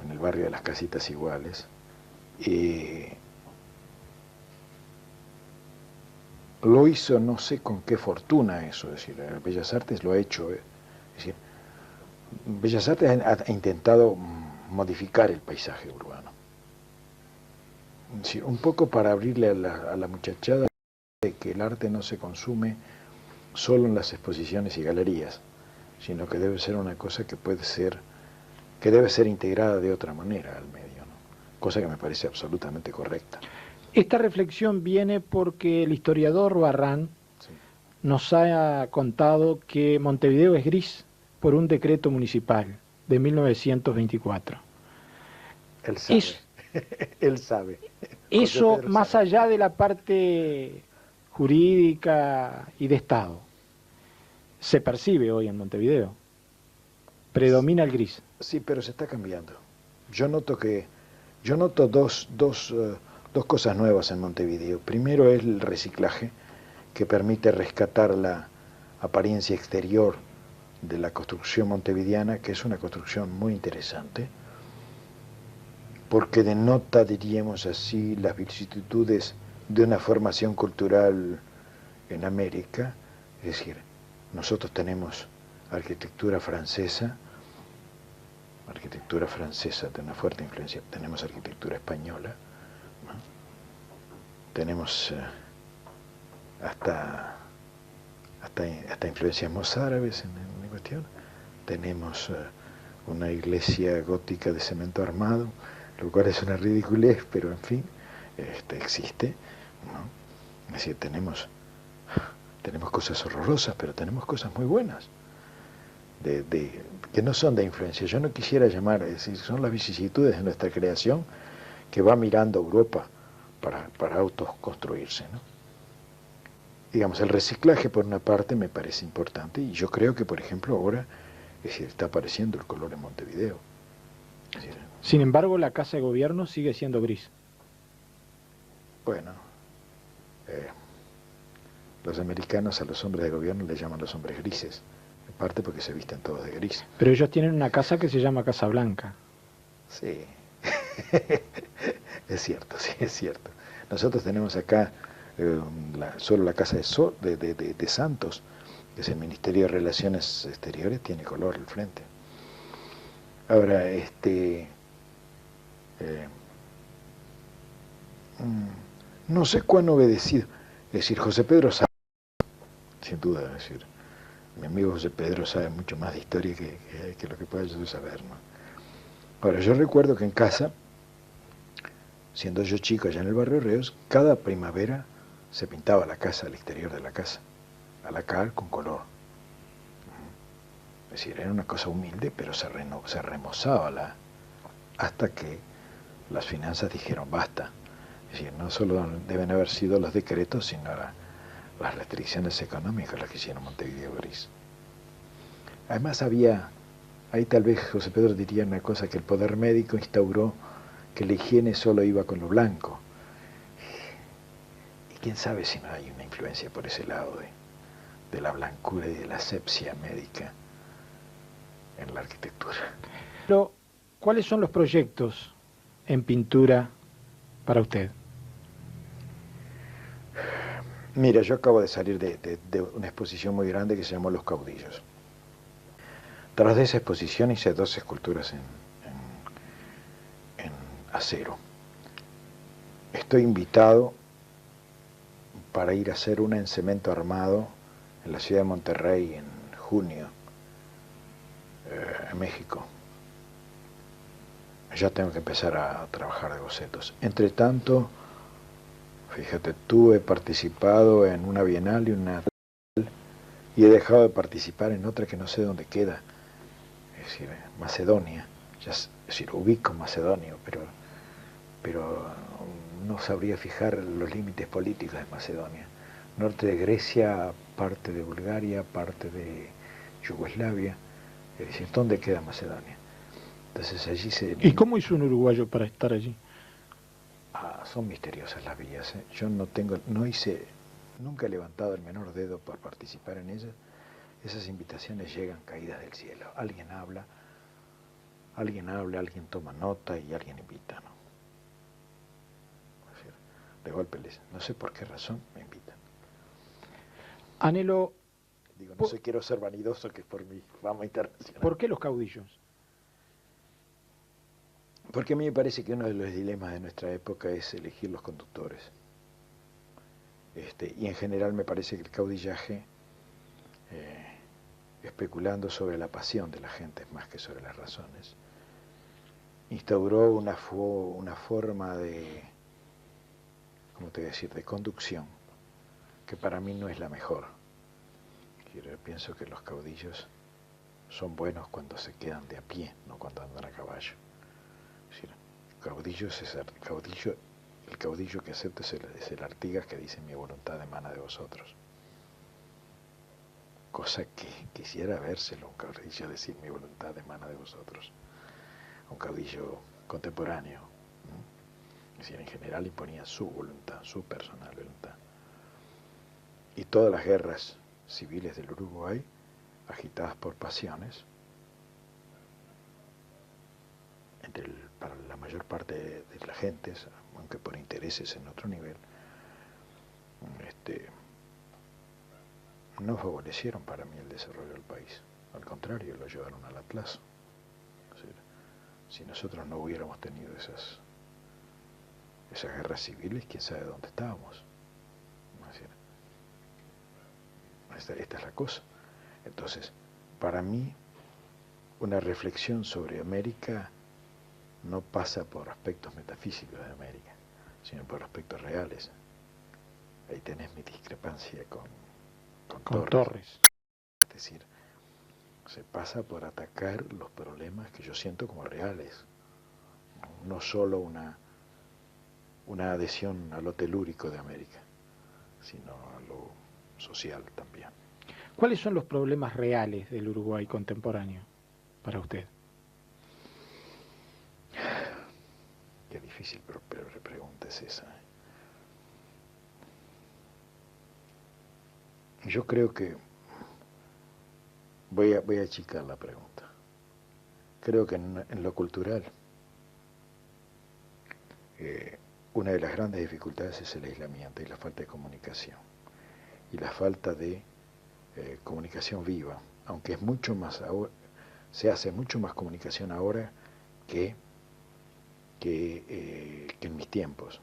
en el barrio de las Casitas Iguales. Lo hizo, no sé con qué fortuna eso, es decir, Bellas Artes lo ha hecho, es decir, Bellas Artes ha intentado modificar el paisaje urbano, es decir, un poco para abrirle a la muchachada de que el arte no se consume solo en las exposiciones y galerías, sino que debe ser una cosa que debe ser integrada de otra manera al medio, ¿no? Cosa que me parece absolutamente correcta. Esta reflexión viene porque el historiador Barrán nos ha contado que Montevideo es gris por un decreto municipal de 1924. Él sabe, él sabe. Eso más allá de la parte jurídica y de Estado, se percibe hoy en Montevideo. Predomina el gris. Sí, pero se está cambiando. Yo noto dos cosas nuevas en Montevideo. Primero es el reciclaje, que permite rescatar apariencia exterior de la construcción montevideana, que es una construcción muy interesante, porque denota, diríamos así, las vicisitudes de una formación cultural en América. Es decir, nosotros tenemos arquitectura francesa de una fuerte influencia, tenemos arquitectura española, ¿no? Tenemos hasta influencias mozárabes en la cuestión, tenemos una iglesia gótica de cemento armado, lo cual es una ridiculez, pero en fin, existe, ¿no? Es decir, tenemos cosas horrorosas, pero tenemos cosas muy buenas, que no son de influencia. Yo no quisiera llamar, es decir, son las vicisitudes de nuestra creación que va mirando a Europa para autoconstruirse, ¿no? Digamos, el reciclaje por una parte me parece importante, y yo creo que, por ejemplo, ahora está apareciendo el color en Montevideo. Es decir, sin embargo, la Casa de Gobierno sigue siendo gris. Bueno, los americanos a los hombres de gobierno les llaman los hombres grises, en parte porque se visten todos de gris. Pero ellos tienen una casa que se llama Casa Blanca. Sí, es cierto, sí, es cierto. Nosotros tenemos acá solo la casa de Santos, que es el Ministerio de Relaciones Exteriores, tiene color al frente. Ahora, no sé cuán obedecido, es decir, José Pedro sabe, sin duda, es decir, mi amigo José Pedro sabe mucho más de historia que lo que pueda yo saber, ¿no? Ahora, yo recuerdo que en casa, siendo yo chico allá en el barrio Reos, cada primavera se pintaba la casa, al exterior de la casa, a la cal con color. Es decir, era una cosa humilde, pero se remozaba hasta que las finanzas dijeron basta. Es decir, no solo deben haber sido los decretos, sino las restricciones económicas las que hicieron Montevideo gris. Además ahí tal vez José Pedro diría una cosa, que el poder médico instauró que la higiene solo iba con lo blanco. Y quién sabe si no hay una influencia por ese lado de la blancura y de la asepsia médica en la arquitectura. Pero, ¿cuáles son los proyectos en pintura para usted? Mira, yo acabo de salir de una exposición muy grande que se llamó Los Caudillos. Tras de esa exposición hice 2 esculturas en acero. Estoy invitado para ir a hacer una en cemento armado en la ciudad de Monterrey en junio, en México. Ya tengo que empezar a trabajar de bocetos. Entre tanto, fíjate, tú he participado en una bienal y he dejado de participar en otra que no sé dónde queda. Es decir, Macedonia. Es decir, ubico Macedonia, pero no sabría fijar los límites políticos de Macedonia. Norte de Grecia, parte de Bulgaria, parte de Yugoslavia. Es decir, ¿dónde queda Macedonia? Entonces allí ¿Y cómo hizo un uruguayo para estar allí? Son misteriosas las vías, ¿eh? Yo nunca he levantado el menor dedo para participar en ellas. Esas invitaciones llegan caídas del cielo. Alguien habla, alguien toma nota y alguien invita, ¿no? Es decir, de golpe no sé por qué razón me invitan. Anhelo... Digo, no sé, quiero ser vanidoso, que es por mi fama internacional. ¿Por qué Los Caudillos? Porque a mí me parece que uno de los dilemas de nuestra época es elegir los conductores. Y en general me parece que el caudillaje, especulando sobre la pasión de la gente más que sobre las razones, instauró una forma de, ¿cómo te voy a decir?, de conducción, que para mí no es la mejor. Yo pienso que los caudillos son buenos cuando se quedan de a pie, no cuando andan a caballo. Es decir, el caudillo que acepta es el Artigas que dice: mi voluntad emana de vosotros. Cosa que quisiera vérselo, un caudillo decir: mi voluntad emana de vosotros. Un caudillo contemporáneo, ¿no? Es decir, en general imponía su voluntad, su personal voluntad. Y todas las guerras civiles del Uruguay, agitadas por pasiones, para la mayor parte de las gentes, aunque por intereses en otro nivel, no favorecieron para mí el desarrollo del país. Al contrario, lo llevaron al atraso. O sea, si nosotros no hubiéramos tenido esas guerras civiles, quién sabe dónde estábamos. Esta es la cosa. Entonces, para mí, una reflexión sobre América no pasa por aspectos metafísicos de América, sino por aspectos reales. Ahí tenés mi discrepancia con Torres. Es decir, se pasa por atacar los problemas que yo siento como reales, no solo una adhesión a lo telúrico de América, sino a lo social también. ¿Cuáles son los problemas reales del Uruguay contemporáneo para usted? Qué difícil pregunta es esa. Yo creo que voy a achicar la pregunta. Creo que en lo cultural una de las grandes dificultades es el aislamiento y la falta de comunicación. Y la falta de comunicación viva, aunque es mucho más se hace mucho más comunicación ahora que en mis tiempos.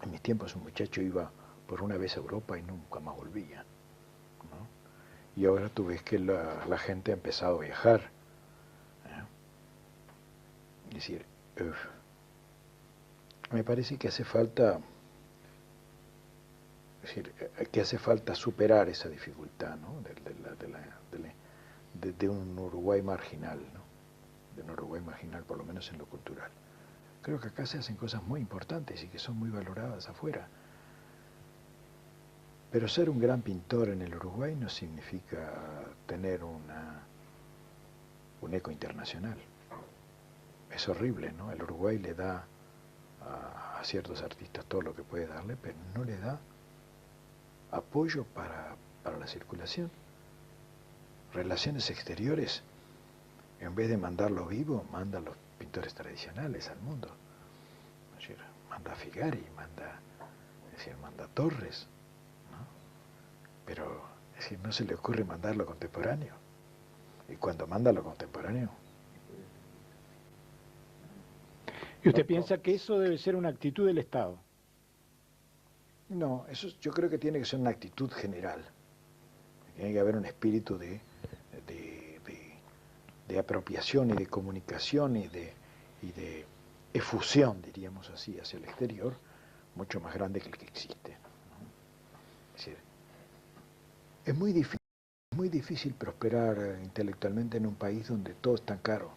En mis tiempos un muchacho iba por una vez a Europa y nunca más volvía, ¿no? Y ahora tú ves que la gente ha empezado a viajar, ¿eh? Es decir, me parece que hace falta, es decir, que hace falta superar esa dificultad, ¿no? de un Uruguay marginal, ¿no? De un Uruguay marginal, por lo menos en lo cultural. Creo que acá se hacen cosas muy importantes y que son muy valoradas afuera. Pero ser un gran pintor en el Uruguay no significa tener un eco internacional. Es horrible, ¿no? El Uruguay le da a ciertos artistas todo lo que puede darle, pero no le da apoyo para la circulación. Relaciones exteriores, en vez de mandarlo vivo, manda a los pintores tradicionales al mundo. Es decir, manda a Figari, manda a Torres, ¿no? Pero es decir, no se le ocurre mandar lo contemporáneo. Y cuando manda lo contemporáneo... ¿Y usted piensa que eso debe ser una actitud del Estado? No, eso yo creo que tiene que ser una actitud general. Tiene que haber un espíritu de apropiación y de comunicación y de efusión, diríamos así, hacia el exterior, mucho más grande que el que existe, ¿no? Es decir, es muy difícil prosperar intelectualmente en un país donde todo es tan caro.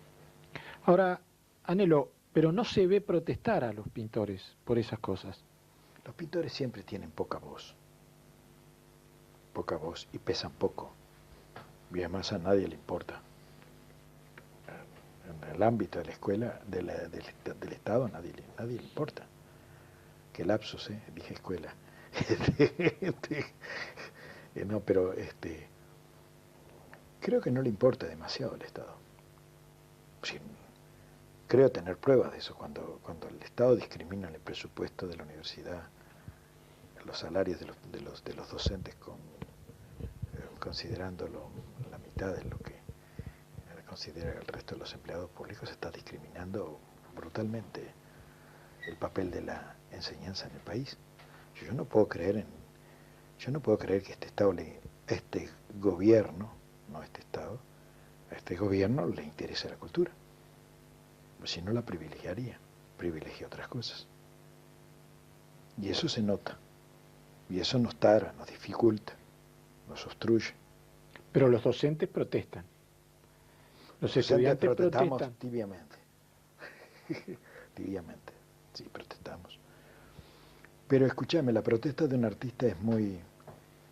Ahora, Anhelo, pero no se ve protestar a los pintores por esas cosas. Los pintores siempre tienen poca voz y pesan poco, y además a nadie le importa. En el ámbito de la escuela, del Estado, nadie le importa. Qué lapsus, dije escuela. No, pero creo que no le importa demasiado al Estado. Sí, creo tener pruebas de eso. Cuando el Estado discrimina en el presupuesto de la universidad los salarios de los docentes considerándolo la mitad de lo que considera el resto de los empleados públicos, está discriminando brutalmente el papel de la enseñanza en el país. Yo no puedo creer que este gobierno, no este Estado, a este gobierno le interese la cultura. Si no la privilegia otras cosas. Y eso se nota. Y eso nos tara, nos dificulta, nos obstruye. Pero los docentes protestan. Los estudiantes protestan. Tibiamente. Tibiamente, sí, protestamos. Pero escúchame, la protesta de un artista es muy,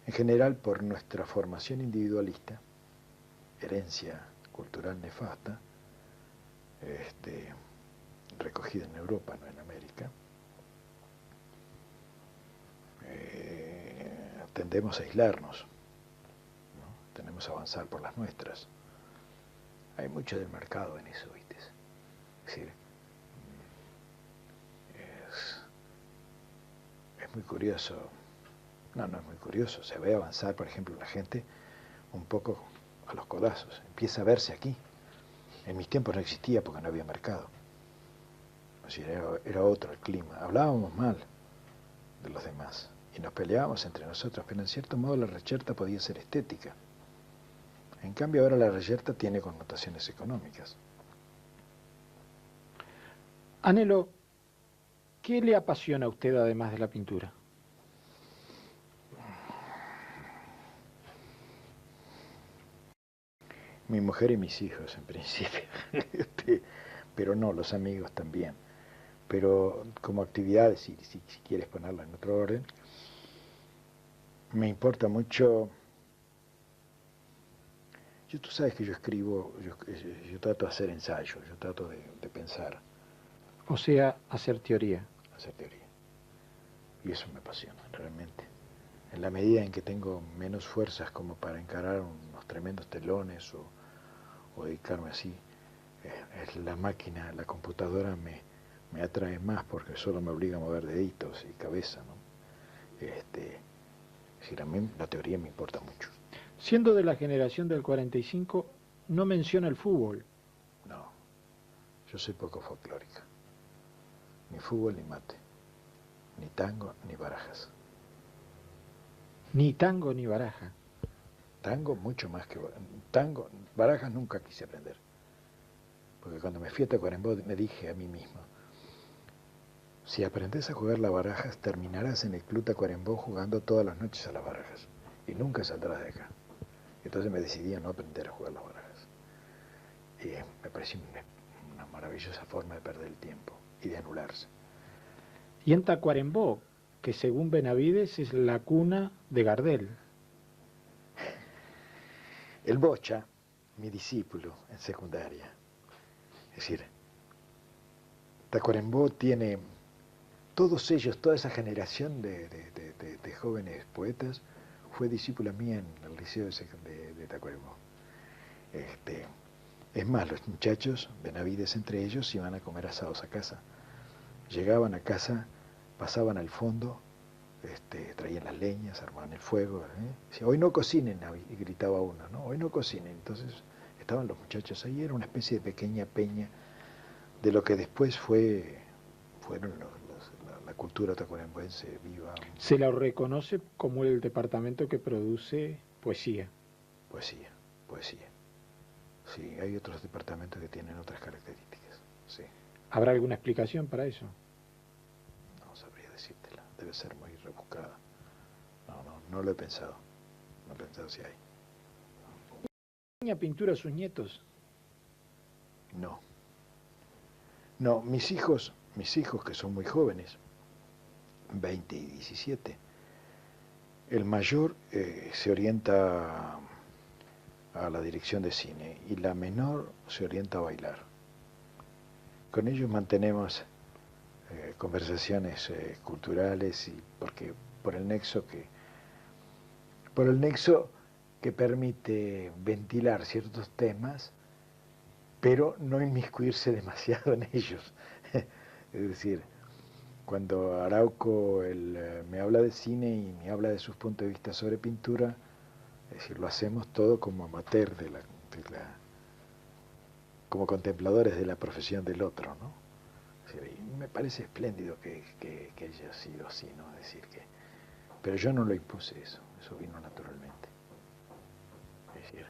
en general, por nuestra formación individualista, herencia cultural nefasta, recogida en Europa, no en América, tendemos a aislarnos. ponemos a avanzar por las nuestras. Hay mucho del mercado en eso, ¿viste? Es decir, es muy curioso. No es muy curioso. Se ve avanzar, por ejemplo, la gente un poco a los codazos. Empieza a verse aquí. En mis tiempos no existía porque no había mercado. O sea, era otro el clima. Hablábamos mal de los demás y nos peleábamos entre nosotros, pero en cierto modo la reyerta podía ser estética. En cambio ahora la reyerta tiene connotaciones económicas. Anhelo, ¿qué le apasiona a usted además de la pintura? Mi mujer y mis hijos, en principio. Pero no, los amigos también. Pero como actividades, si quieres ponerla en otro orden, me importa mucho. Tú sabes que yo escribo, yo trato de hacer ensayos, yo trato de pensar. O sea, hacer teoría. Hacer teoría. Y eso me apasiona, realmente. En la medida en que tengo menos fuerzas como para encarar unos tremendos telones o dedicarme así, es la máquina, la computadora me atrae más porque solo me obliga a mover deditos y cabeza, ¿no? Es decir, a mí la teoría me importa mucho. Siendo de la generación del 45, no menciona el fútbol. No, yo soy poco folclórica. Ni fútbol ni mate, ni tango ni barajas. Ni tango ni baraja. Tango mucho más que tango, barajas nunca quise aprender. Porque cuando me fui a Tacuarembó me dije a mí mismo, si aprendes a jugar las barajas, terminarás en el Club Tacuarembó jugando todas las noches a las barajas y nunca saldrás de acá. Entonces me decidí a no aprender a jugar las barajas. Y me pareció una maravillosa forma de perder el tiempo y de anularse. Y en Tacuarembó, que según Benavides es la cuna de Gardel. El Bocha, mi discípulo en secundaria, es decir, Tacuarembó tiene todos ellos, toda esa generación de jóvenes poetas fue discípula mía en el liceo de Tacuarembó. Es más, los muchachos, Benavides entre ellos, iban a comer asados a casa. Llegaban a casa, pasaban al fondo, traían las leñas, armaban el fuego. Decía, hoy no cocinen, y gritaba uno, ¿no? Hoy no cocinen. Entonces estaban los muchachos ahí, era una especie de pequeña peña de lo que después fueron la cultura tacuarembóense viva. Se la reconoce como el departamento que produce poesía. Poesía. Sí, hay otros departamentos que tienen otras características, sí. ¿Habrá alguna explicación para eso? No sabría decírtela, debe ser muy rebuscada. No lo he pensado. No he pensado si hay. ¿Enseña pintura a sus nietos? No, mis hijos que son muy jóvenes, 20 y 17, el mayor se orienta a la dirección de cine y la menor se orienta a bailar. Con ellos mantenemos conversaciones culturales y por el nexo que permite ventilar ciertos temas, pero no inmiscuirse demasiado en ellos. Es decir, cuando Arauco me habla de cine y me habla de sus puntos de vista sobre pintura, es decir, lo hacemos todo como amateur como contempladores de la profesión del otro, ¿no? Es decir, y me parece espléndido que haya sido así, ¿no? Es decir, pero yo no lo impuse eso vino naturalmente. Es decir,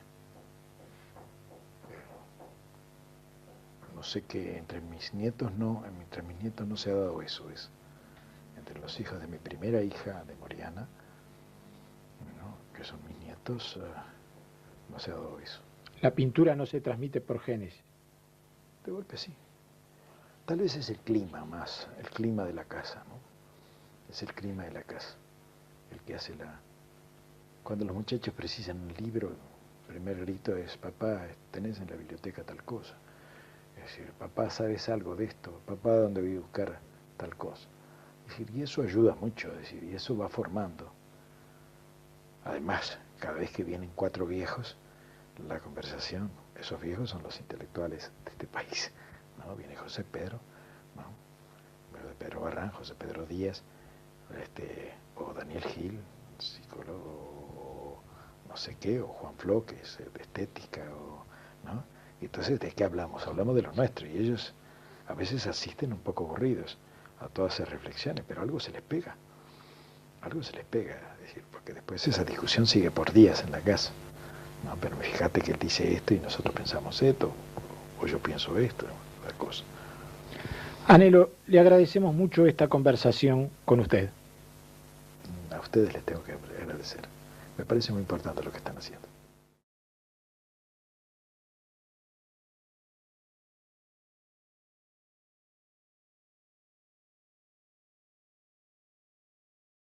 no sé que entre mis nietos no se ha dado eso, entre los hijos de mi primera hija, de Moriana, ¿no? Que son mis nietos, no se ha dado eso. La pintura no se transmite por genes. De golpe sí. Tal vez es el clima más, el clima de la casa, ¿no? Es el clima de la casa, el que hace Cuando los muchachos precisan un libro, el primer grito es, papá, tenés en la biblioteca tal cosa. Es decir, papá, ¿sabes algo de esto? Papá, ¿dónde voy a buscar tal cosa? Es decir, y eso ayuda mucho, es decir, y eso va formando. Además, cada vez que vienen 4 viejos, la conversación, esos viejos son los intelectuales de este país, ¿no? Viene José Pedro, ¿no? José Pedro Barrán, José Pedro Díaz, o Daniel Gil, psicólogo, o no sé qué, o Juan Flo, que es de estética, ¿no? Entonces, ¿de qué hablamos? Hablamos de lo nuestro, y ellos a veces asisten un poco aburridos a todas esas reflexiones, pero algo se les pega, es decir, porque después esa discusión sigue por días en la casa, ¿no? Pero fíjate que él dice esto y nosotros pensamos esto, o yo pienso esto, la cosa. Anhelo, le agradecemos mucho esta conversación con usted. A ustedes les tengo que agradecer. Me parece muy importante lo que están haciendo.